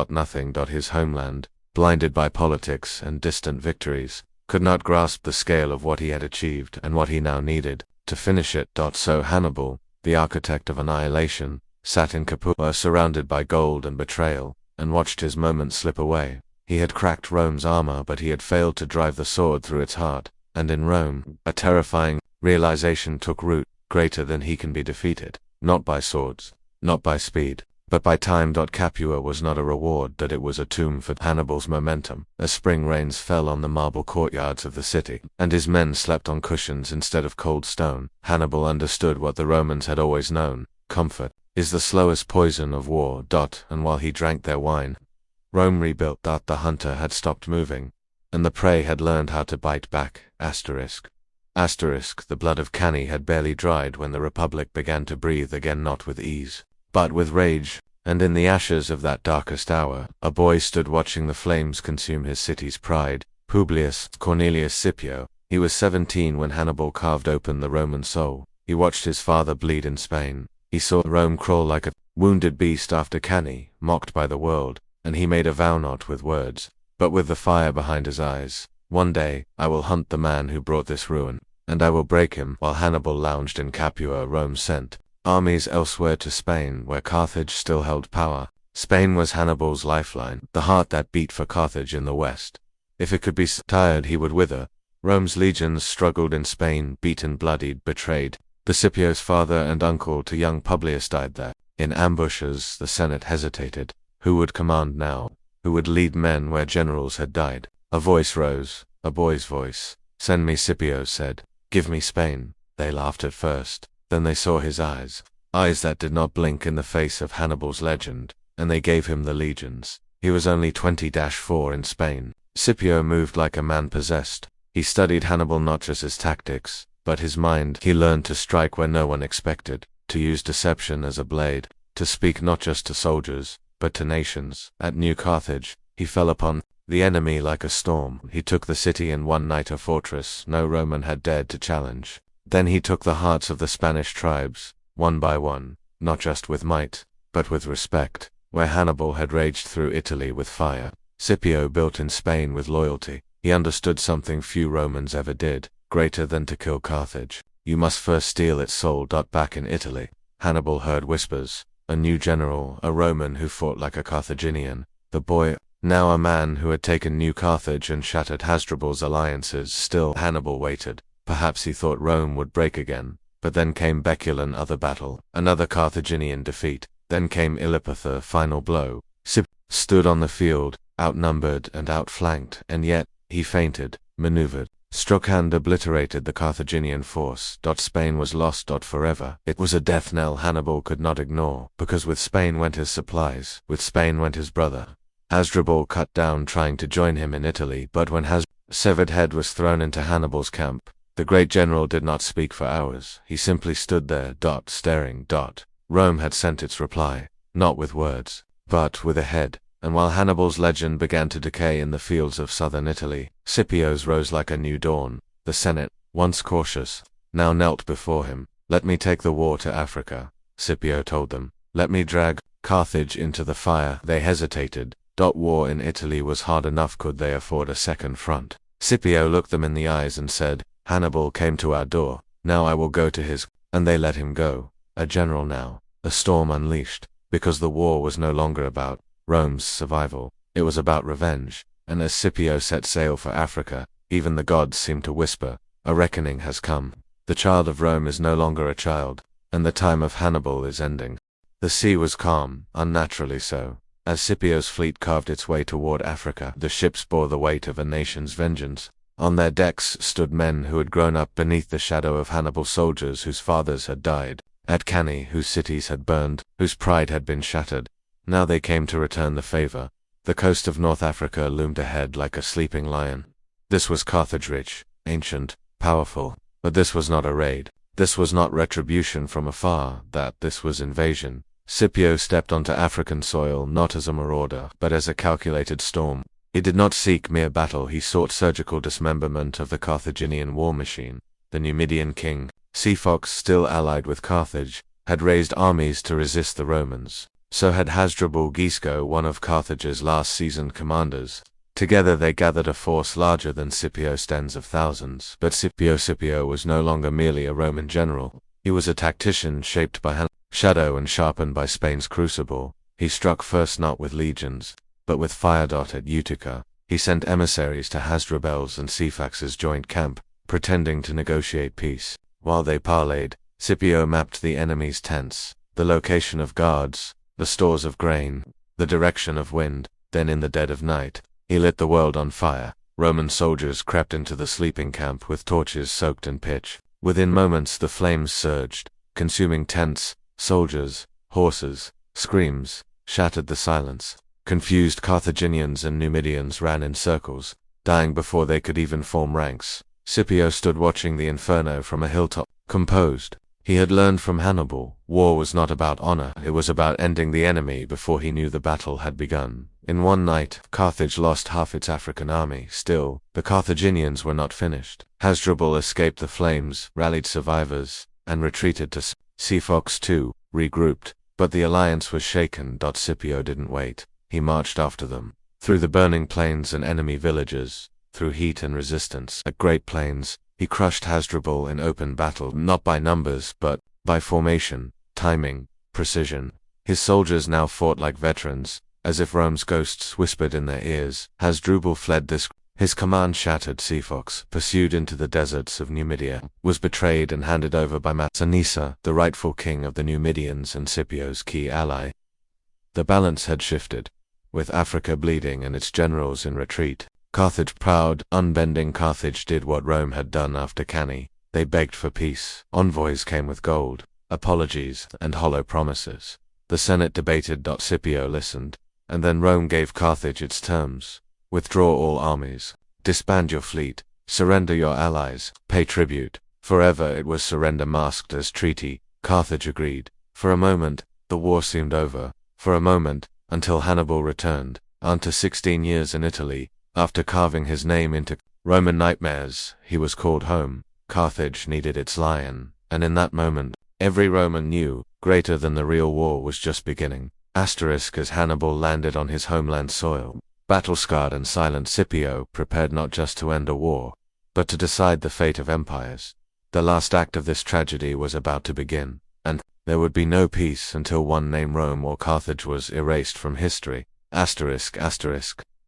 nothing. His homeland, blinded by politics and distant victories, could not grasp the scale of what he had achieved and what he now needed to finish it. So Hannibal, the architect of annihilation, sat in Capua surrounded by gold and betrayal, and watched his moment slip away. He had cracked Rome's armor, but he had failed to drive the sword through its heart, and in Rome, a terrifying realization took root: greater than he can be defeated, not by swords, not by speed, but by time. Capua was not a reward, that it was a tomb for Hannibal's momentum. As spring rains fell on the marble courtyards of the city, and his men slept on cushions instead of cold stone, Hannibal understood what the Romans had always known: comfort is the slowest poison of war. And while he drank their wine, Rome rebuilt. The hunter had stopped moving, and the prey had learned how to bite back. The blood of Cannae had barely dried when the Republic began to breathe again, not with ease, but with rage. And in the ashes of that darkest hour, a boy stood watching the flames consume his city's pride. Publius Cornelius Scipio. He was 17 when Hannibal carved open the Roman soul. He watched his father bleed in Spain. He saw Rome crawl like a wounded beast after Cannae, mocked by the world, and he made a vow, not with words, but with the fire behind his eyes: one day, I will hunt the man who brought this ruin, and I will break him. While Hannibal lounged in Capua, Rome sent armies elsewhere to Spain, where Carthage still held power. Spain was Hannibal's lifeline, the heart that beat for Carthage in the west. If it could be tired, he would wither. Rome's legions struggled in Spain, beaten, bloodied, betrayed. The Scipio's father and uncle to young Publius died there. In ambushes, the Senate hesitated. Who would command now? Who would lead men where generals had died? A voice rose, a boy's voice. Send me, Scipio said. Give me Spain. They laughed at first, then they saw his eyes. Eyes that did not blink in the face of Hannibal's legend, and they gave him the legions. He was only 20-4 in Spain. Scipio moved like a man possessed. He studied Hannibal not just his tactics, but his mind. He learned to strike where no one expected, to use deception as a blade, to speak not just to soldiers, but to nations. At New Carthage, he fell upon the enemy like a storm. He took the city in one night, a fortress no Roman had dared to challenge. Then he took the hearts of the Spanish tribes, one by one, not just with might, but with respect. Where Hannibal had raged through Italy with fire, Scipio built in Spain with loyalty. He understood something few Romans ever did: greater than to kill Carthage, you must first steal its soul. Back in Italy, Hannibal heard whispers: a new general, a Roman who fought like a Carthaginian. The boy, now a man who had taken New Carthage and shattered Hasdrubal's alliances. Still, Hannibal waited. Perhaps he thought Rome would break again. But then came Beculan, other battle, another Carthaginian defeat. Then came Illipitha, final blow. Scipio stood on the field, outnumbered and outflanked, and yet, he feinted, maneuvered, struck and obliterated the Carthaginian force. Spain was lost. Forever. It was a death knell Hannibal could not ignore, because with Spain went his supplies, with Spain went his brother. Hasdrubal cut down trying to join him in Italy, but when Hasdrubal's severed head was thrown into Hannibal's camp, The great general did not speak for hours. He simply stood there, staring. Rome had sent its reply, not with words, but with a head. And while Hannibal's legend began to decay in the fields of southern Italy, Scipio's rose like a new dawn. The Senate, once cautious, now knelt before him. "Let me take the war to Africa," Scipio told them. "Let me drag Carthage into the fire." They hesitated. War in Italy was hard enough, could they afford a second front? Scipio looked them in the eyes and said, "Hannibal came to our door, now I will go to his." And they let him go. A general now, a storm unleashed, because the war was no longer about Rome's survival, it was about revenge. And as Scipio set sail for Africa, even the gods seemed to whisper, "A reckoning has come. The child of Rome is no longer a child, and the time of Hannibal is ending." The sea was calm, unnaturally so. As Scipio's fleet carved its way toward Africa, the ships bore the weight of a nation's vengeance. On their decks stood men who had grown up beneath the shadow of Hannibal's soldiers, whose fathers had died at Cannae, whose cities had burned, whose pride had been shattered. Now they came to return the favor. The coast of North Africa loomed ahead like a sleeping lion. This was Carthage, rich, ancient, powerful. But this was not a raid. This was not retribution from afar. This was invasion. Scipio stepped onto African soil not as a marauder, but as a calculated storm. He did not seek mere battle, he sought surgical dismemberment of the Carthaginian war machine. The Numidian king, Cephalus, still allied with Carthage, had raised armies to resist the Romans. So had Hasdrubal Gisco, one of Carthage's last seasoned commanders. Together they gathered a force larger than Scipio's tens of thousands. But Scipio was no longer merely a Roman general. He was a tactician shaped by shadow and sharpened by Spain's crucible. He struck first not with legions, but with fire. At Utica, he sent emissaries to Hasdrubal's and Cephalus's joint camp, pretending to negotiate peace. While they parleyed, Scipio mapped the enemy's tents, the location of guards, the stores of grain, the direction of wind. Then in the dead of night, he lit the world on fire. Roman soldiers crept into the sleeping camp with torches soaked in pitch. Within moments the flames surged, consuming tents, soldiers, horses. Screams shattered the silence. Confused Carthaginians and Numidians ran in circles, dying before they could even form ranks. Scipio stood watching the inferno from a hilltop, composed. He had learned from Hannibal, war was not about honor, it was about ending the enemy before he knew the battle had begun. In one night, Carthage lost half its African army. Still, the Carthaginians were not finished. Hasdrubal escaped the flames, rallied survivors, and retreated to Cephalus too, regrouped. But the alliance was shaken. Scipio didn't wait. He marched after them, through the burning plains and enemy villages, through heat and resistance. At Great Plains, he crushed Hasdrubal in open battle, not by numbers, but by formation, timing, precision. His soldiers now fought like veterans, as if Rome's ghosts whispered in their ears. Hasdrubal fled his command shattered. Cephalus, pursued into the deserts of Numidia, was betrayed and handed over by Massinissa, the rightful king of the Numidians and Scipio's key ally. The balance had shifted. With Africa bleeding and its generals in retreat, Carthage proud, unbending Carthage did what Rome had done after Cannae. They begged for peace. Envoys came with gold, apologies, and hollow promises. The Senate debated. Scipio listened, and then Rome gave Carthage its terms. Withdraw all armies, disband your fleet, surrender your allies, pay tribute. Forever it was surrender masked as treaty. Carthage agreed. For a moment, the war seemed over. For a moment, until Hannibal returned, after 16 years in Italy, after carving his name into Roman nightmares, he was called home. Carthage needed its lion, and in that moment, every Roman knew, greater than the real war was just beginning. As Hannibal landed on his homeland soil, battle-scarred and silent, Scipio prepared not just to end a war, but to decide the fate of empires. The last act of this tragedy was about to begin, and there would be no peace until one named Rome or Carthage was erased from history.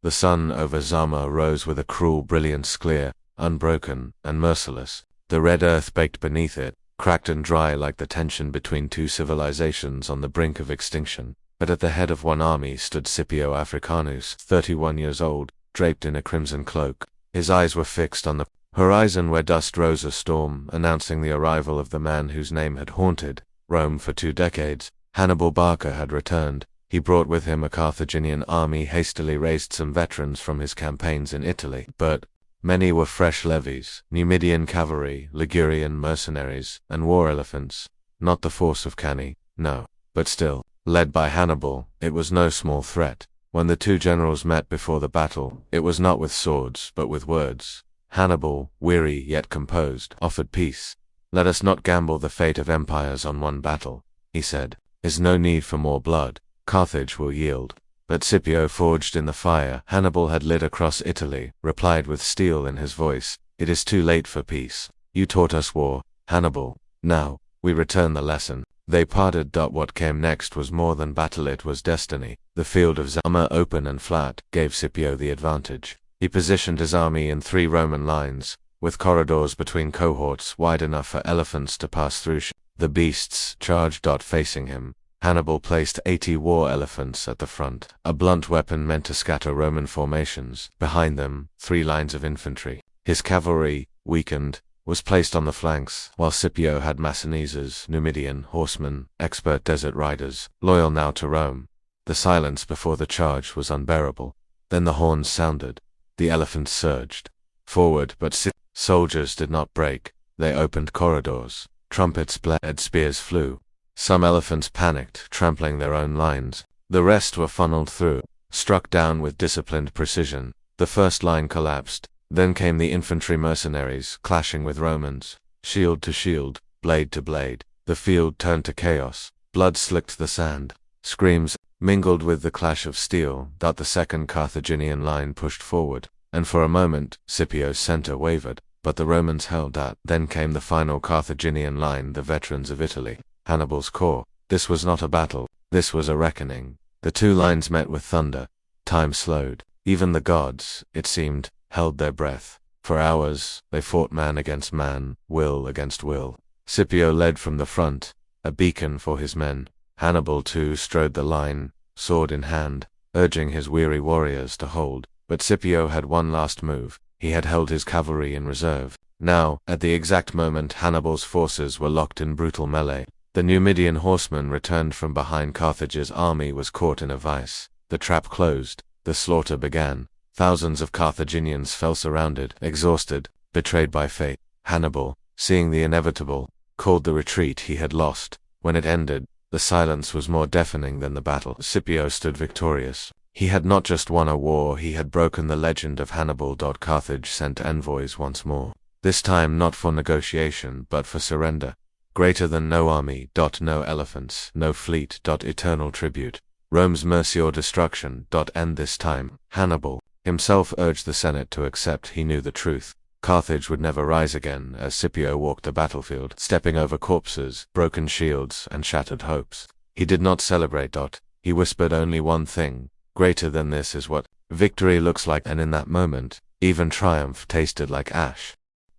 The sun over Zama rose with a cruel brilliance, clear, unbroken, and merciless. The red earth baked beneath it, cracked and dry like the tension between two civilizations on the brink of extinction. But at the head of one army stood Scipio Africanus, 31 years old, draped in a crimson cloak. His eyes were fixed on the horizon where dust rose, a storm, announcing the arrival of the man whose name had haunted Rome for 2 decades. Hannibal Barca had returned. He brought with him a Carthaginian army, hastily raised some veterans from his campaigns in Italy. But Many were fresh levies, Numidian cavalry, Ligurian mercenaries, and war elephants. Not the force of Cannae, no. But still, led by Hannibal, it was no small threat. When the two generals met before the battle, it was not with swords, but with words. Hannibal, weary yet composed, offered peace. "Let us not gamble the fate of empires on one battle," he said. "Is no need for more blood. Carthage will yield." But Scipio, forged in the fire Hannibal had lit across Italy, replied with steel in his voice, "It is too late for peace. You taught us war, Hannibal. Now, we return the lesson." They parted. What came next was more than battle, it was destiny. The field of Zama, open and flat, gave Scipio the advantage. He positioned his army in 3 Roman lines, with corridors between cohorts wide enough for elephants to pass through. The beasts charged. Facing him, Hannibal placed 80 war elephants at the front, a blunt weapon meant to scatter Roman formations. Behind them, 3 lines of infantry. His cavalry, weakened, was placed on the flanks, while Scipio had Massinese, Numidian horsemen, expert desert riders, loyal now to Rome. The silence before the charge was unbearable. Then the horns sounded. The elephants surged forward, but soldiers did not break. They opened corridors. Trumpets blared, spears flew. Some elephants panicked, trampling their own lines. The rest were funneled through, struck down with disciplined precision. The first line collapsed. Then came the infantry mercenaries, clashing with Romans. Shield to shield, blade to blade. The field turned to chaos. Blood slicked the sand. Screams mingled with the clash of steel. The second Carthaginian line pushed forward, and for a moment, Scipio's center wavered, but the Romans held. Then came the final Carthaginian line, the veterans of Italy, Hannibal's corps. This was not a battle. This was a reckoning. The 2 lines met with thunder. Time slowed. Even the gods, it seemed, held their breath. For hours, they fought man against man, will against will. Scipio led from the front, a beacon for his men. Hannibal too strode the line, sword in hand, urging his weary warriors to hold. But Scipio had one last move. He had held his cavalry in reserve. Now, at the exact moment Hannibal's forces were locked in brutal melee, the Numidian horsemen returned from behind. Carthage's army was caught in a vice. The trap closed. The slaughter began. Thousands of Carthaginians fell surrounded, exhausted, betrayed by fate. Hannibal, seeing the inevitable, called the retreat he had lost. When it ended, the silence was more deafening than the battle. Scipio stood victorious. He had not just won a war, he had broken the legend of Hannibal. Carthage sent envoys once more. This time not for negotiation, but for surrender. Greater than no army. No elephants, no fleet. Eternal tribute. Rome's mercy or destruction. And this time, Hannibal himself urged the Senate to accept. He knew the truth. Carthage would never rise again. As Scipio walked the battlefield, stepping over corpses, broken shields, and shattered hopes, he did not celebrate. He whispered only one thing: greater than this is what victory looks like. And in that moment, even triumph tasted like ash.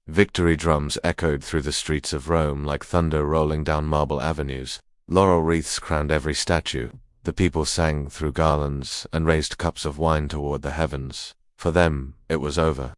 Victory drums echoed through the streets of Rome like thunder rolling down marble avenues. Laurel wreaths crowned every statue. The people sang through garlands and raised cups of wine toward the heavens. For them, it was over.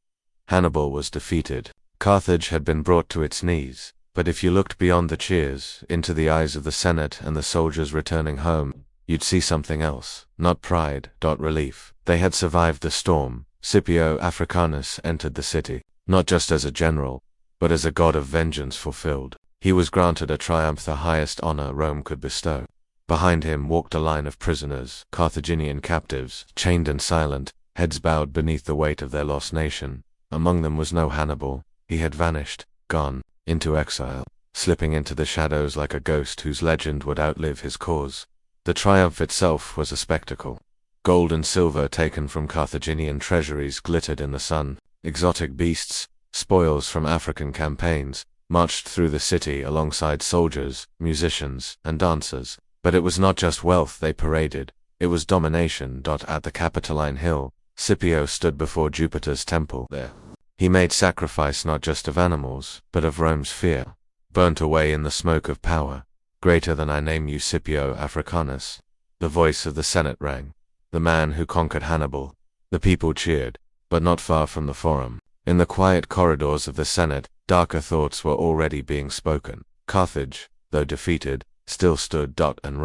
Hannibal was defeated. Carthage had been brought to its knees. But if you looked beyond the cheers, into the eyes of the Senate and the soldiers returning home, you'd see something else. Not pride. Relief. They had survived the storm. Scipio Africanus entered the city, not just as a general, but as a god of vengeance fulfilled. He was granted a triumph, the highest honor Rome could bestow. Behind him walked a line of prisoners, Carthaginian captives, chained and silent, heads bowed beneath the weight of their lost nation. Among them was no Hannibal. He had vanished, gone, into exile, slipping into the shadows like a ghost whose legend would outlive his cause. The triumph itself was a spectacle. Gold and silver taken from Carthaginian treasuries glittered in the sun. Exotic beasts, spoils from African campaigns, marched through the city alongside soldiers, musicians, and dancers. But it was not just wealth they paraded, it was domination. At the Capitoline Hill, Scipio stood before Jupiter's temple there. He made sacrifice not just of animals, but of Rome's fear. Burnt away in the smoke of power. Greater than I name you, Scipio Africanus. The voice of the Senate rang. The man who conquered Hannibal. The people cheered, but not far from the forum. In the quiet corridors of the Senate, darker thoughts were already being spoken. Carthage, though defeated, still stood. And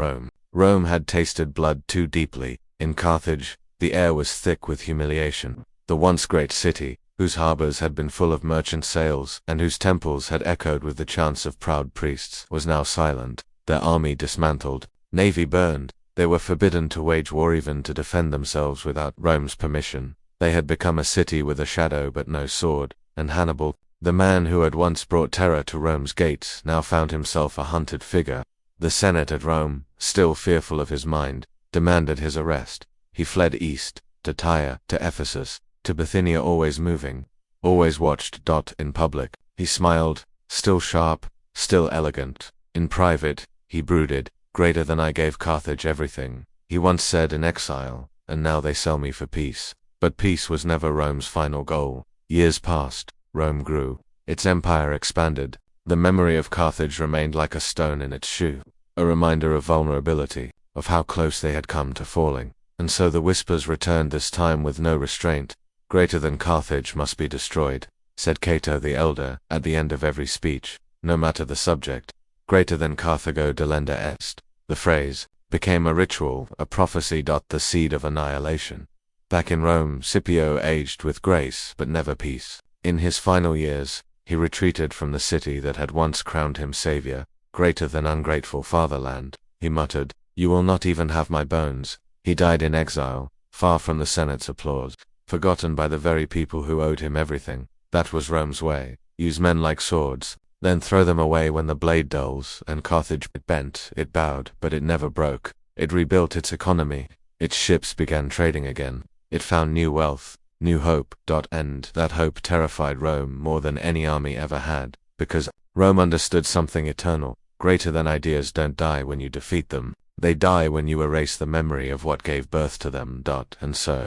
Rome had tasted blood too deeply. In Carthage, the air was thick with humiliation. The once great city, whose harbors had been full of merchant sails, and whose temples had echoed with the chants of proud priests, was now silent, their army dismantled, navy burned. They were forbidden to wage war, even to defend themselves without Rome's permission. They had become a city with a shadow but no sword, and Hannibal, the man who had once brought terror to Rome's gates, now found himself a hunted figure. The Senate at Rome, still fearful of his mind, demanded his arrest. He fled east, to Tyre, to Ephesus, to Bithynia, always moving, always watched. In public, he smiled, still sharp, still elegant. In private, he brooded, greater than I gave Carthage everything, he once said in exile, and now they sell me for peace. But peace was never Rome's final goal. Years passed, Rome grew, its empire expanded. The memory of Carthage remained like a stone in its shoe, a reminder of vulnerability, of how close they had come to falling. And so the whispers returned, this time with no restraint. Greater than Carthage must be destroyed, said Cato the Elder, at the end of every speech, no matter the subject. Greater than Carthago delenda est. The phrase became a ritual, a prophecy. The seed of annihilation. Back in Rome, Scipio aged with grace but never peace. In his final years, he retreated from the city that had once crowned him savior. Greater than ungrateful fatherland, he muttered, "You will not even have my bones." He died in exile, far from the Senate's applause, forgotten by the very people who owed him everything. That was Rome's way. Use men like swords, then throw them away when the blade dulls. And Carthage, it bent, it bowed, but it never broke. It rebuilt its economy. Its ships began trading again. It found new wealth, new hope. And that hope terrified Rome more than any army ever had, because Rome understood something eternal. Greater than ideas don't die when you defeat them. They die when you erase the memory of what gave birth to them. And so,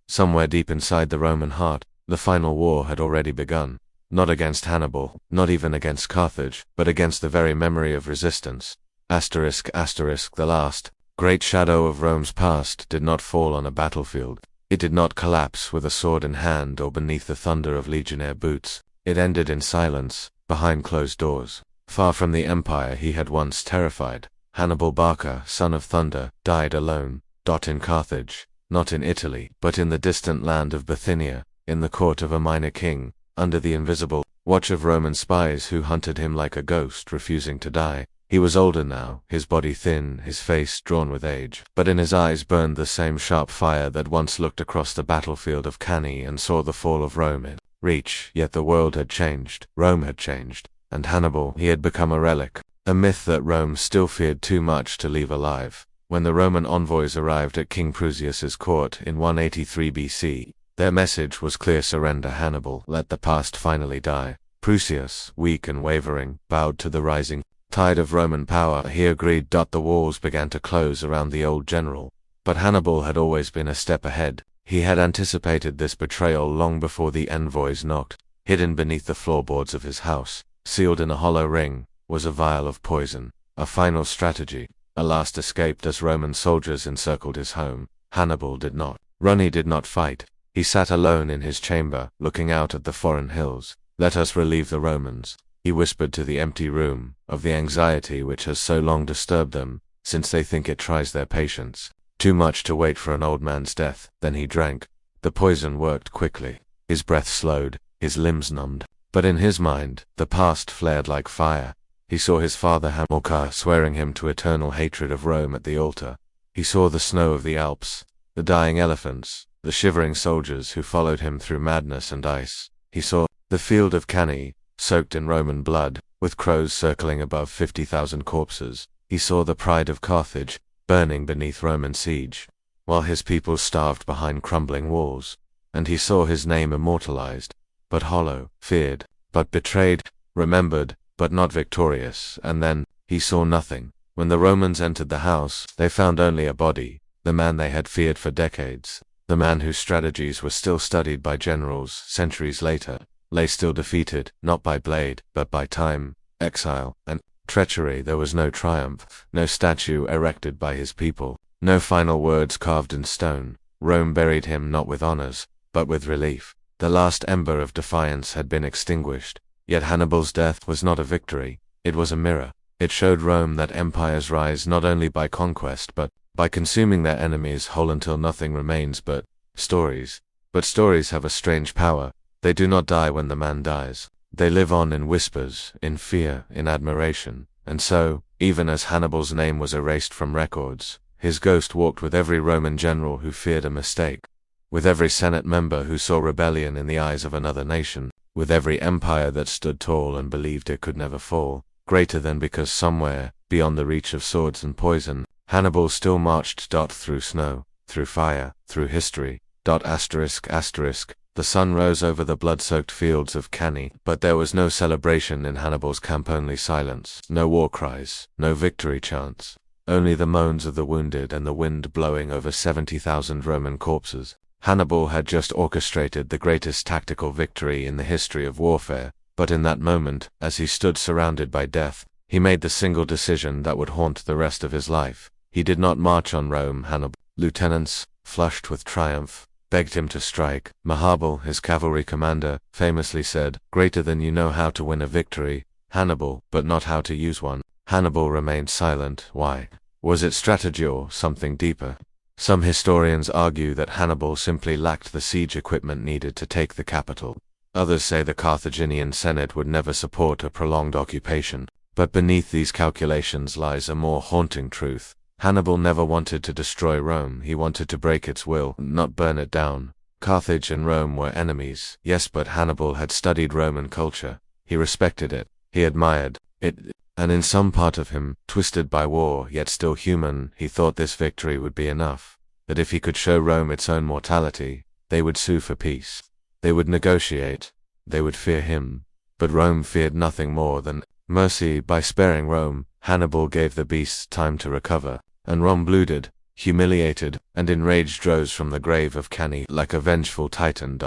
somewhere deep inside the Roman heart, the final war had already begun. Not against Hannibal, not even against Carthage, but against the very memory of resistance. The last great shadow of Rome's past did not fall on a battlefield. It did not collapse with a sword in hand or beneath the thunder of legionnaire boots. It ended in silence, behind closed doors. Far from the empire he had once terrified, Hannibal Barca, son of thunder, died alone. In Carthage, not in Italy, but in the distant land of Bithynia, in the court of a minor king, under the invisible watch of Roman spies who hunted him like a ghost, refusing to die. He was older now, his body thin, his face drawn with age, but in his eyes burned the same sharp fire that once looked across the battlefield of Cannae and saw the fall of Rome in reach. Yet the world had changed, Rome had changed, and Hannibal, he had become a relic, a myth that Rome still feared too much to leave alive. When the Roman envoys arrived at King Prusias's court in 183 BC, their message was clear: surrender, Hannibal, let the past finally die. Prusias, weak and wavering, bowed to the rising tide of Roman power. He agreed. The walls began to close around the old general. But Hannibal had always been a step ahead. He had anticipated this betrayal long before the envoys knocked. Hidden beneath the floorboards of his house, sealed in a hollow ring, was a vial of poison, a final strategy, a last escape. As Roman soldiers encircled his home, Hannibal did not run, he did not fight. He sat alone in his chamber, looking out at the foreign hills. Let us relieve the Romans, he whispered to the empty room, of the anxiety which has so long disturbed them, since they think it tries their patience. Too much to wait for an old man's death. Then he drank. The poison worked quickly. His breath slowed, his limbs numbed. But in his mind, the past flared like fire. He saw his father Hamilcar swearing him to eternal hatred of Rome at the altar. He saw the snow of the Alps, the dying elephants, the shivering soldiers who followed him through madness and ice. He saw the field of Cannae, soaked in Roman blood, with crows circling above 50,000 corpses. He saw the pride of Carthage, burning beneath Roman siege, while his people starved behind crumbling walls. And he saw his name immortalized, but hollow, feared, but betrayed, remembered, but not victorious. And then, he saw nothing. When the Romans entered the house, they found only a body, the man they had feared for decades, the man whose strategies were still studied by generals centuries later, lay still defeated, not by blade, but by time, exile, and treachery. There was no triumph, no statue erected by his people, no final words carved in stone. Rome buried him not with honors, but with relief. The last ember of defiance had been extinguished. Yet Hannibal's death was not a victory, it was a mirror. It showed Rome that empires rise not only by conquest but by consuming their enemies whole until nothing remains but stories. But stories have a strange power. They do not die when the man dies. They live on in whispers, in fear, in admiration. And so, even as Hannibal's name was erased from records, his ghost walked with every Roman general who feared a mistake, with every Senate member who saw rebellion in the eyes of another nation, with every empire that stood tall and believed it could never fall, greater than because somewhere, beyond the reach of swords and poison, Hannibal still marched. Through snow, through fire, through history. The sun rose over the blood-soaked fields of Cannae, but there was no celebration in Hannibal's camp, only silence, no war cries, no victory chants, only the moans of the wounded and the wind blowing over 70,000 Roman corpses. Hannibal had just orchestrated the greatest tactical victory in the history of warfare, but in that moment, as he stood surrounded by death, he made the single decision that would haunt the rest of his life. He did not march on Rome. Hannibal's lieutenants, flushed with triumph, begged him to strike. Hannibal, his cavalry commander, famously said, "Greater than you know how to win a victory, Hannibal, but not how to use one." Hannibal remained silent. Why? Was it strategy or something deeper? Some historians argue that Hannibal simply lacked the siege equipment needed to take the capital. Others say the Carthaginian Senate would never support a prolonged occupation. But beneath these calculations lies a more haunting truth. Hannibal never wanted to destroy Rome. He wanted to break its will, not burn it down. Carthage and Rome were enemies, yes, but Hannibal had studied Roman culture. He respected it. He admired it. And in some part of him, twisted by war, yet still human, he thought this victory would be enough. That if he could show Rome its own mortality, they would sue for peace. They would negotiate. They would fear him. But Rome feared nothing more than mercy. By sparing Rome, Hannibal gave the beasts time to recover, and Rome blooded, humiliated, and enraged rose from the grave of Cannae like a vengeful titan.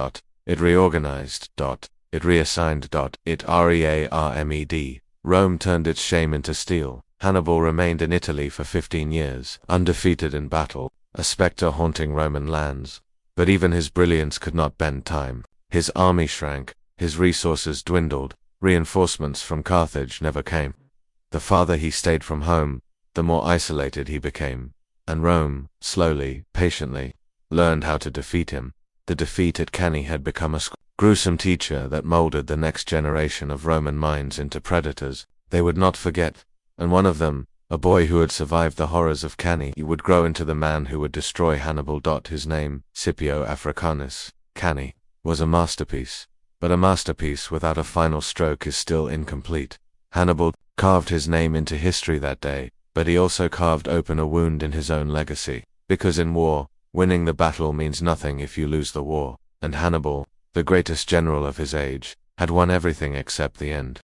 It reorganized. It reassigned. It rearmed. Rome turned its shame into steel. Hannibal remained in Italy for 15 years, undefeated in battle, a specter haunting Roman lands. But even his brilliance could not bend time. His army shrank, his resources dwindled, reinforcements from Carthage never came. The farther he stayed from home, the more isolated he became, and Rome, slowly, patiently, learned how to defeat him. The defeat at Cannae had become a gruesome teacher that molded the next generation of Roman minds into predators they would not forget, and one of them, a boy who had survived the horrors of Cannae, would grow into the man who would destroy Hannibal. His name, Scipio Africanus. Cannae was a masterpiece, but a masterpiece without a final stroke is still incomplete. Hannibal carved his name into history that day, but he also carved open a wound in his own legacy, because in war, winning the battle means nothing if you lose the war, and Hannibal, the greatest general of his age, had won everything except the end.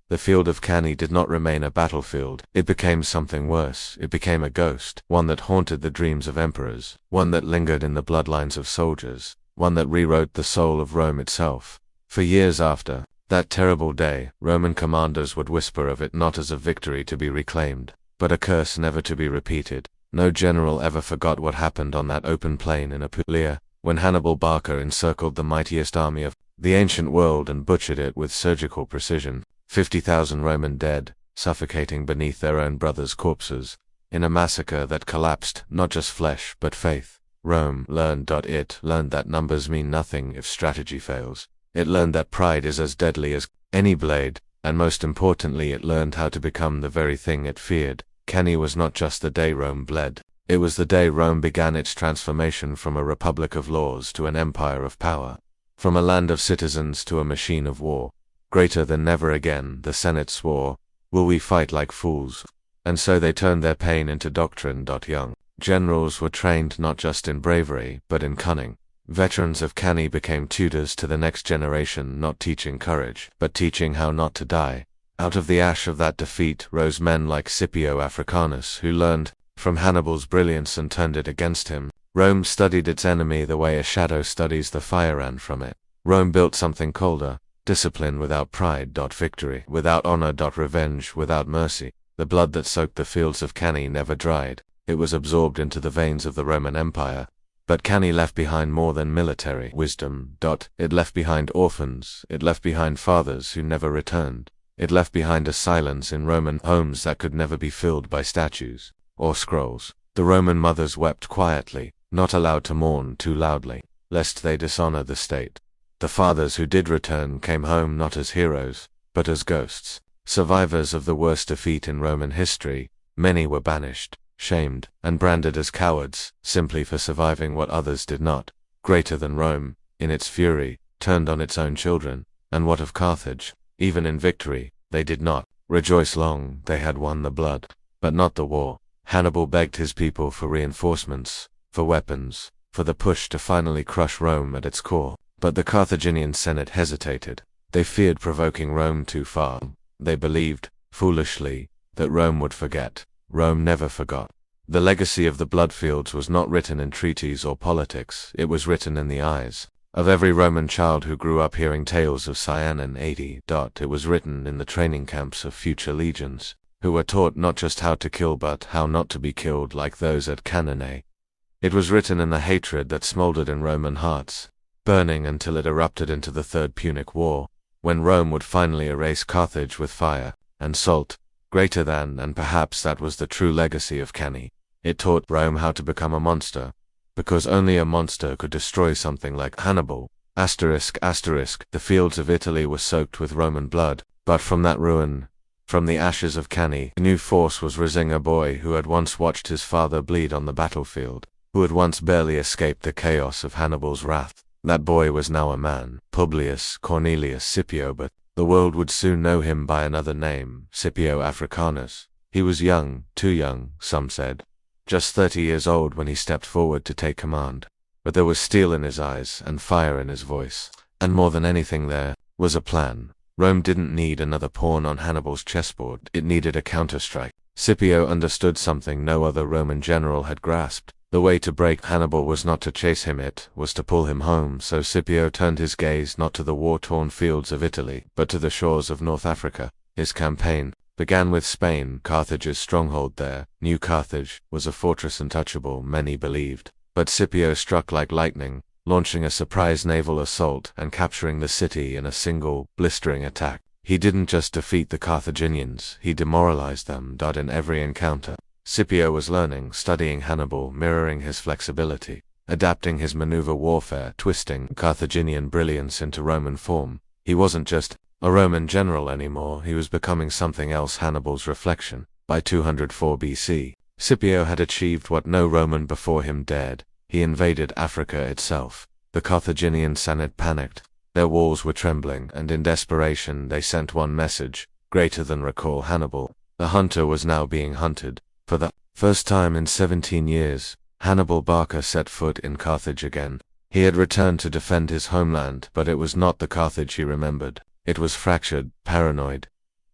The field of Cannae did not remain a battlefield. It became something worse. It became a ghost, one that haunted the dreams of emperors, one that lingered in the bloodlines of soldiers, one that rewrote the soul of Rome itself. For years after that terrible day, Roman commanders would whisper of it not as a victory to be reclaimed, but a curse never to be repeated. No general ever forgot what happened on that open plain in Apulia, when Hannibal Barca encircled the mightiest army of the ancient world and butchered it with surgical precision. 50,000 Roman dead, suffocating beneath their own brothers' corpses, in a massacre that collapsed not just flesh but faith. Rome learned that numbers mean nothing if strategy fails. It learned that pride is as deadly as any blade, and most importantly it learned how to become the very thing it feared. Cannae was not just the day Rome bled. It was the day Rome began its transformation from a republic of laws to an empire of power, from a land of citizens to a machine of war. Greater than never again, the Senate swore, "Will we fight like fools?" And so they turned their pain into doctrine. Young generals were trained not just in bravery, but in cunning. Veterans of Cannae became tutors to the next generation, not teaching courage, but teaching how not to die. Out of the ash of that defeat rose men like Scipio Africanus, who learned from Hannibal's brilliance and turned it against him. Rome studied its enemy the way a shadow studies the fire ran from it. Rome built something colder. Discipline without pride. Victory without honor. Revenge without mercy. The blood that soaked the fields of Cannae never dried. It was absorbed into the veins of the Roman Empire. But Cannae left behind more than military wisdom. It left behind orphans. It left behind fathers who never returned. It left behind a silence in Roman homes that could never be filled by statues or scrolls. The Roman mothers wept quietly, not allowed to mourn too loudly, lest they dishonor the state. The fathers who did return came home not as heroes, but as ghosts, survivors of the worst defeat in Roman history. Many were banished, shamed, and branded as cowards, simply for surviving what others did not. Greater than Rome, in its fury, turned on its own children. And what of Carthage? Even in victory, they did not rejoice long. They had won the blood, but not the war. Hannibal begged his people for reinforcements, for weapons, for the push to finally crush Rome at its core. But the Carthaginian Senate hesitated. They feared provoking Rome too far. They believed, foolishly, that Rome would forget. Rome never forgot. The legacy of the bloodfields was not written in treaties or politics, it was written in the eyes of every Roman child who grew up hearing tales of Cyanne AD. It was written in the training camps of future legions, who were taught not just how to kill but how not to be killed like those at Cannae. It was written in the hatred that smoldered in Roman hearts, burning until it erupted into the Third Punic War, when Rome would finally erase Carthage with fire and salt. Greater than, and perhaps that was the true legacy of Cannae. It taught Rome how to become a monster, because only a monster could destroy something like Hannibal. The fields of Italy were soaked with Roman blood, but from that ruin, from the ashes of Cannae, a new force was rising, a boy who had once watched his father bleed on the battlefield, who had once barely escaped the chaos of Hannibal's wrath. That boy was now a man, Publius Cornelius Scipio, but the world would soon know him by another name, Scipio Africanus. He was young, too young, some said. Just 30 years old when he stepped forward to take command. But there was steel in his eyes and fire in his voice. And more than anything, there was a plan. Rome didn't need another pawn on Hannibal's chessboard, it needed a counterstrike. Scipio understood something no other Roman general had grasped. The way to break Hannibal was not to chase him, it was to pull him home. So Scipio turned his gaze not to the war-torn fields of Italy, but to the shores of North Africa. His campaign began with Spain, Carthage's stronghold there. New Carthage was a fortress untouchable, many believed. But Scipio struck like lightning, launching a surprise naval assault and capturing the city in a single, blistering attack. He didn't just defeat the Carthaginians, he demoralized them. In every encounter, Scipio was learning, studying Hannibal, mirroring his flexibility, adapting his maneuver warfare, twisting Carthaginian brilliance into Roman form. He wasn't just a Roman general anymore, he was becoming something else, Hannibal's reflection. By 204 BC, Scipio had achieved what no Roman before him dared. He invaded Africa itself. The Carthaginian Senate panicked. Their walls were trembling, and in desperation they sent one message, greater than recall Hannibal. The hunter was now being hunted. For the first time in 17 years, Hannibal Barca set foot in Carthage again. He had returned to defend his homeland, but it was not the Carthage he remembered. It was fractured, paranoid,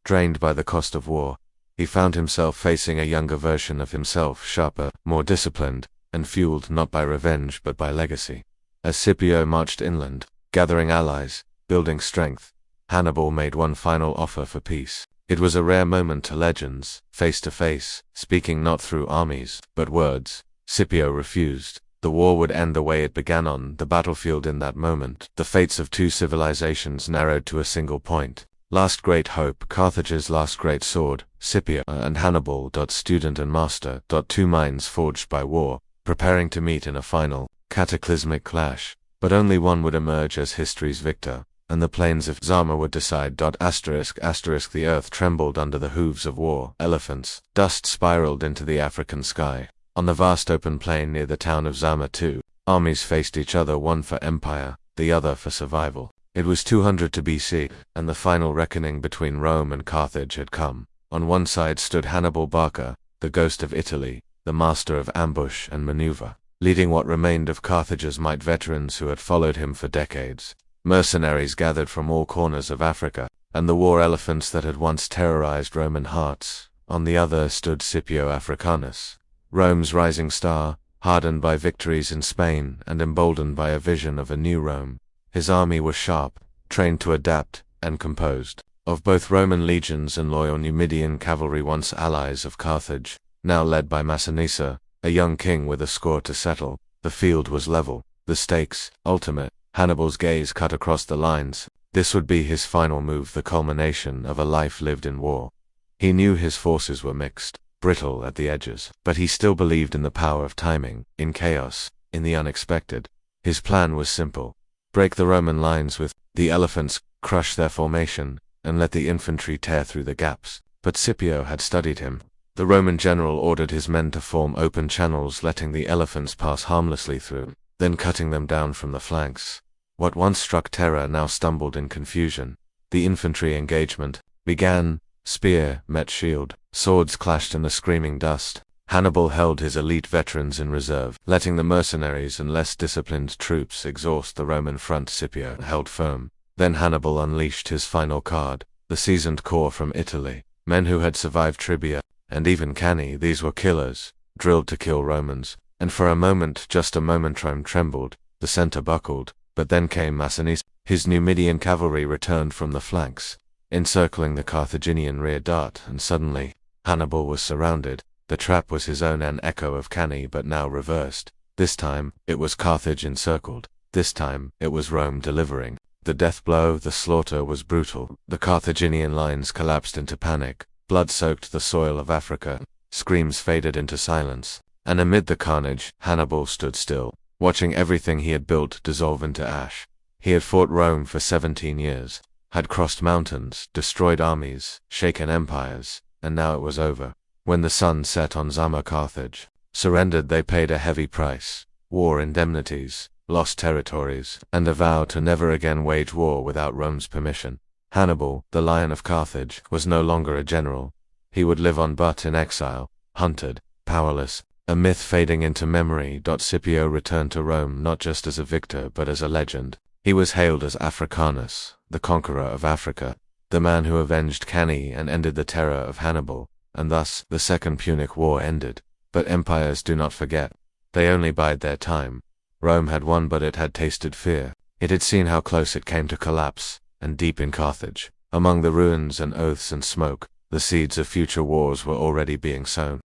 drained by the cost of war. He found himself facing a younger version of himself, sharper, more disciplined, and fueled not by revenge but by legacy. As Scipio marched inland, gathering allies, building strength, Hannibal made one final offer for peace. It was a rare moment to legends, face to face, speaking not through armies, but words. Scipio refused. The war would end the way it began, on the battlefield. In that moment, the fates of two civilizations narrowed to a single point. Last great hope, Carthage's last great sword, Scipio and Hannibal. Student and master. Two minds forged by war, preparing to meet in a final, cataclysmic clash. But only one would emerge as history's victor, and the plains of Zama would decide. The earth trembled under the hooves of war elephants. Dust spiraled into the African sky. On the vast open plain near the town of Zama, two armies faced each other, one for empire, the other for survival. It was 200 BC, and the final reckoning between Rome and Carthage had come. On one side stood Hannibal Barca, the ghost of Italy, the master of ambush and maneuver, leading what remained of Carthage's might, veterans who had followed him for decades, mercenaries gathered from all corners of Africa, and the war elephants that had once terrorized Roman hearts. On the other stood Scipio Africanus, Rome's rising star, hardened by victories in Spain and emboldened by a vision of a new Rome. His army was sharp, trained to adapt, and composed of both Roman legions and loyal Numidian cavalry, once allies of Carthage, now led by Massinissa, a young king with a score to settle. The field was level, the stakes ultimate. Hannibal's gaze cut across the lines. This would be his final move, the culmination of a life lived in war. He knew his forces were mixed, brittle at the edges, but he still believed in the power of timing, in chaos, in the unexpected. His plan was simple: break the Roman lines with the elephants, crush their formation, and let the infantry tear through the gaps. But Scipio had studied him. The Roman general ordered his men to form open channels, letting the elephants pass harmlessly through, then cutting them down from the flanks. What once struck terror now stumbled in confusion. The infantry engagement began. Spear met shield. Swords clashed in the screaming dust. Hannibal held his elite veterans in reserve, letting the mercenaries and less disciplined troops exhaust the Roman front. Scipio held firm. Then Hannibal unleashed his final card, the seasoned corps from Italy, men who had survived Tribia, and even Cannae. These were killers, drilled to kill Romans, and for a moment, just a moment, Rome trembled, the center buckled, but then came Massinissa. His Numidian cavalry returned from the flanks, encircling the Carthaginian rear dart, and suddenly, Hannibal was surrounded. The trap was his own, an echo of Cannae, but now reversed. This time, it was Carthage encircled. This time, it was Rome delivering. The death blow, the slaughter was brutal. The Carthaginian lines collapsed into panic. Blood soaked the soil of Africa. Screams faded into silence. And amid the carnage, Hannibal stood still, watching everything he had built dissolve into ash. He had fought Rome for 17 years, had crossed mountains, destroyed armies, shaken empires, and now it was over. When the sun set on Zama, Carthage surrendered. They paid a heavy price: war indemnities, lost territories, and a vow to never again wage war without Rome's permission. Hannibal, the Lion of Carthage, was no longer a general. He would live on, but in exile, hunted, powerless, a myth fading into memory. Scipio returned to Rome not just as a victor but as a legend. He was hailed as Africanus, the conqueror of Africa, the man who avenged Cannae and ended the terror of Hannibal. And thus, the Second Punic War ended. But empires do not forget. They only bide their time. Rome had won, but it had tasted fear. It had seen how close it came to collapse, and deep in Carthage, among the ruins and oaths and smoke, the seeds of future wars were already being sown.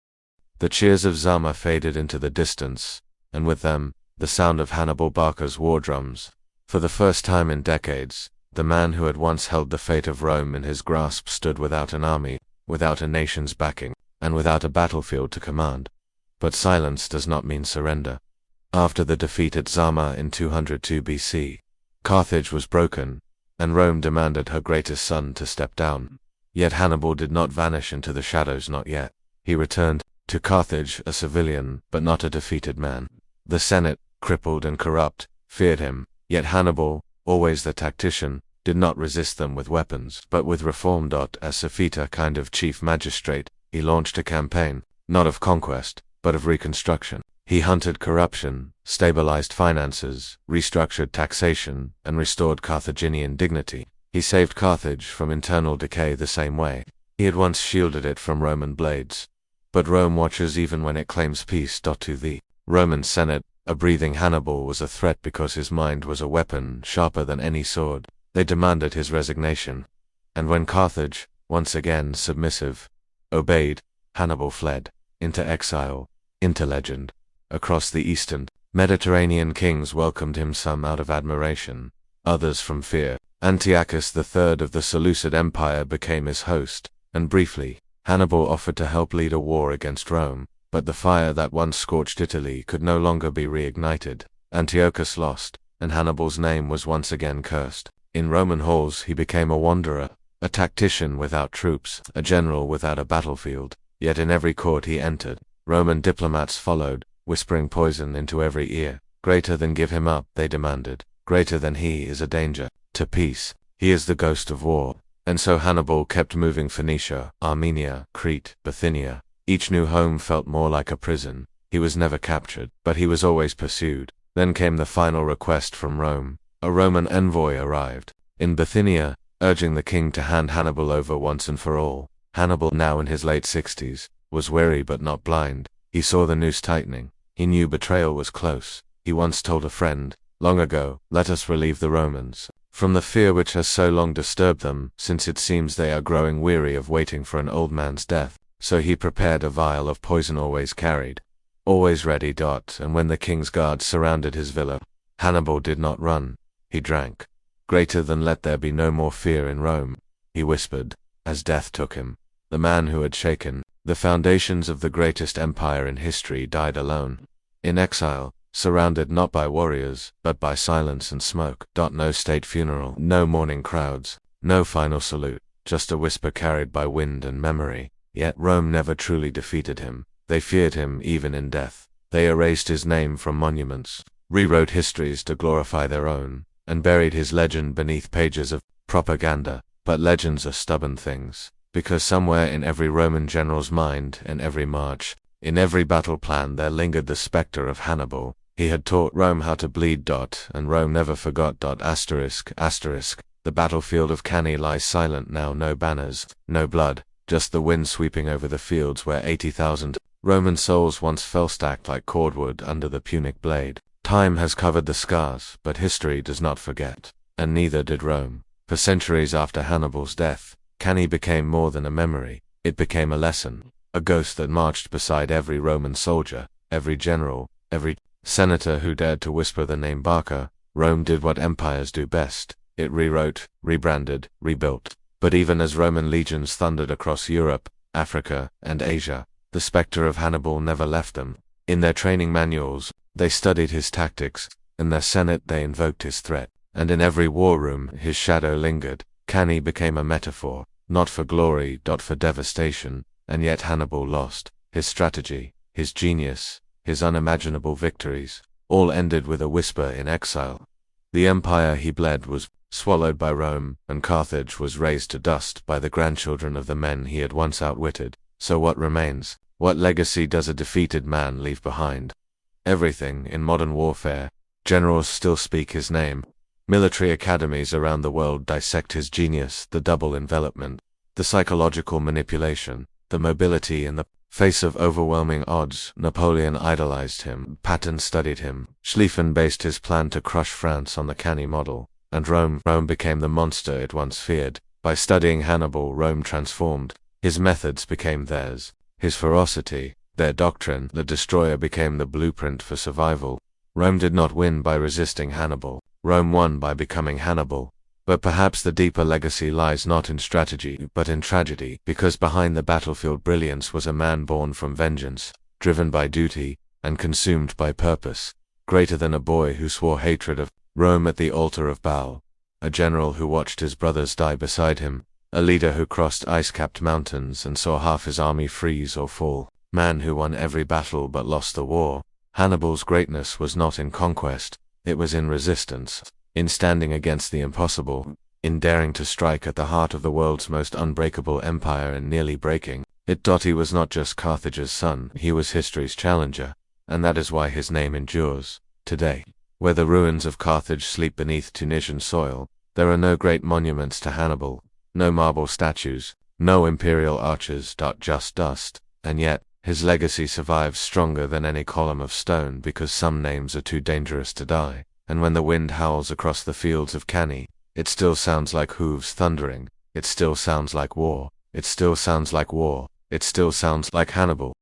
The cheers of Zama faded into the distance, and with them, the sound of Hannibal Barca's war drums. For the first time in decades, the man who had once held the fate of Rome in his grasp stood without an army, without a nation's backing, and without a battlefield to command. But silence does not mean surrender. After the defeat at Zama in 202 BC, Carthage was broken, and Rome demanded her greatest son to step down. Yet Hannibal did not vanish into the shadows, not yet. He returned to Carthage a civilian, but not a defeated man. The Senate, crippled and corrupt, feared him, yet Hannibal, always the tactician, did not resist them with weapons, but with reform. As Sophita, kind of chief magistrate, he launched a campaign, not of conquest, but of reconstruction. He hunted corruption, stabilized finances, restructured taxation, and restored Carthaginian dignity. He saved Carthage from internal decay the same way he had once shielded it from Roman blades. But Rome watches even when it claims peace. To the Roman Senate, a breathing Hannibal was a threat because his mind was a weapon sharper than any sword. They demanded his resignation. And when Carthage, once again submissive, obeyed, Hannibal fled into exile, into legend. Across the eastern Mediterranean kings welcomed him, some out of admiration, others from fear. Antiochus III of the Seleucid Empire became his host, and briefly, Hannibal offered to help lead a war against Rome, but the fire that once scorched Italy could no longer be reignited. Antiochus lost, and Hannibal's name was once again cursed. In Roman halls he became a wanderer, a tactician without troops, a general without a battlefield. Yet in every court he entered, Roman diplomats followed, whispering poison into every ear. Greater than give him up, they demanded. Greater than he is a danger to peace. He is the ghost of war. And so Hannibal kept moving. Phoenicia, Armenia, Crete, Bithynia. Each new home felt more like a prison. He was never captured, but he was always pursued. Then came the final request from Rome. A Roman envoy arrived in Bithynia, urging the king to hand Hannibal over once and for all. Hannibal, now in his late 60s, was wary but not blind. He saw the noose tightening. He knew betrayal was close. He once told a friend, long ago, "Let us relieve the Romans from the fear which has so long disturbed them, since it seems they are growing weary of waiting for an old man's death." So he prepared a vial of poison, always carried, always ready. And when the king's guards surrounded his villa, Hannibal did not run. He drank. Greater than let there be no more fear in Rome, he whispered, as death took him. The man who had shaken the foundations of the greatest empire in history died alone. In exile, surrounded not by warriors, but by silence and smoke. No state funeral, no mourning crowds, no final salute, just a whisper carried by wind and memory. Yet Rome never truly defeated him. They feared him even in death. They erased his name from monuments, rewrote histories to glorify their own, and buried his legend beneath pages of propaganda. But legends are stubborn things, because somewhere in every Roman general's mind, in every march, in every battle plan, there lingered the specter of Hannibal. He had taught Rome how to bleed. And Rome never forgot. Asterisk. The battlefield of Cannae lies silent now, no banners, no blood, just the wind sweeping over the fields where 80,000 Roman souls once fell stacked like cordwood under the Punic blade. Time has covered the scars, but history does not forget, and neither did Rome. For centuries after Hannibal's death, Cannae became more than a memory. It became a lesson, a ghost that marched beside every Roman soldier, every general, every senator who dared to whisper the name Barca. Rome did what empires do best. It rewrote, rebranded, rebuilt. But even as Roman legions thundered across Europe, Africa, and Asia, the specter of Hannibal never left them. In their training manuals, they studied his tactics. In their senate, they invoked his threat. And in every war room, his shadow lingered. Cannae became a metaphor, not for glory, for devastation. And yet Hannibal lost. His strategy, his genius, his unimaginable victories, all ended with a whisper in exile. The empire he bled was swallowed by Rome, and Carthage was razed to dust by the grandchildren of the men he had once outwitted. So what remains? What legacy does a defeated man leave behind? Everything. In modern warfare, generals still speak his name. Military academies around the world dissect his genius, the double envelopment, the psychological manipulation, the mobility in the face of overwhelming odds. Napoleon idolized him, Patton studied him, Schlieffen based his plan to crush France on the Cannae model. And Rome became the monster it once feared. By studying Hannibal, Rome transformed. His methods became theirs, his ferocity, their doctrine. The destroyer became the blueprint for survival. Rome did not win by resisting Hannibal. Rome won by becoming Hannibal. But perhaps the deeper legacy lies not in strategy, but in tragedy, because behind the battlefield brilliance was a man born from vengeance, driven by duty, and consumed by purpose, greater than a boy who swore hatred of Rome at the altar of Baal, a general who watched his brothers die beside him, a leader who crossed ice-capped mountains and saw half his army freeze or fall, man who won every battle but lost the war. Hannibal's greatness was not in conquest, it was in resistance, in standing against the impossible, in daring to strike at the heart of the world's most unbreakable empire and nearly breaking it. He was not just Carthage's son, he was history's challenger, and that is why his name endures today. Where the ruins of Carthage sleep beneath Tunisian soil, there are no great monuments to Hannibal, no marble statues, no imperial arches. Just dust. And yet, his legacy survives stronger than any column of stone, because some names are too dangerous to die. And when the wind howls across the fields of Cannae, it still sounds like hooves thundering, it still sounds like war, it still sounds like war, it still sounds like Hannibal.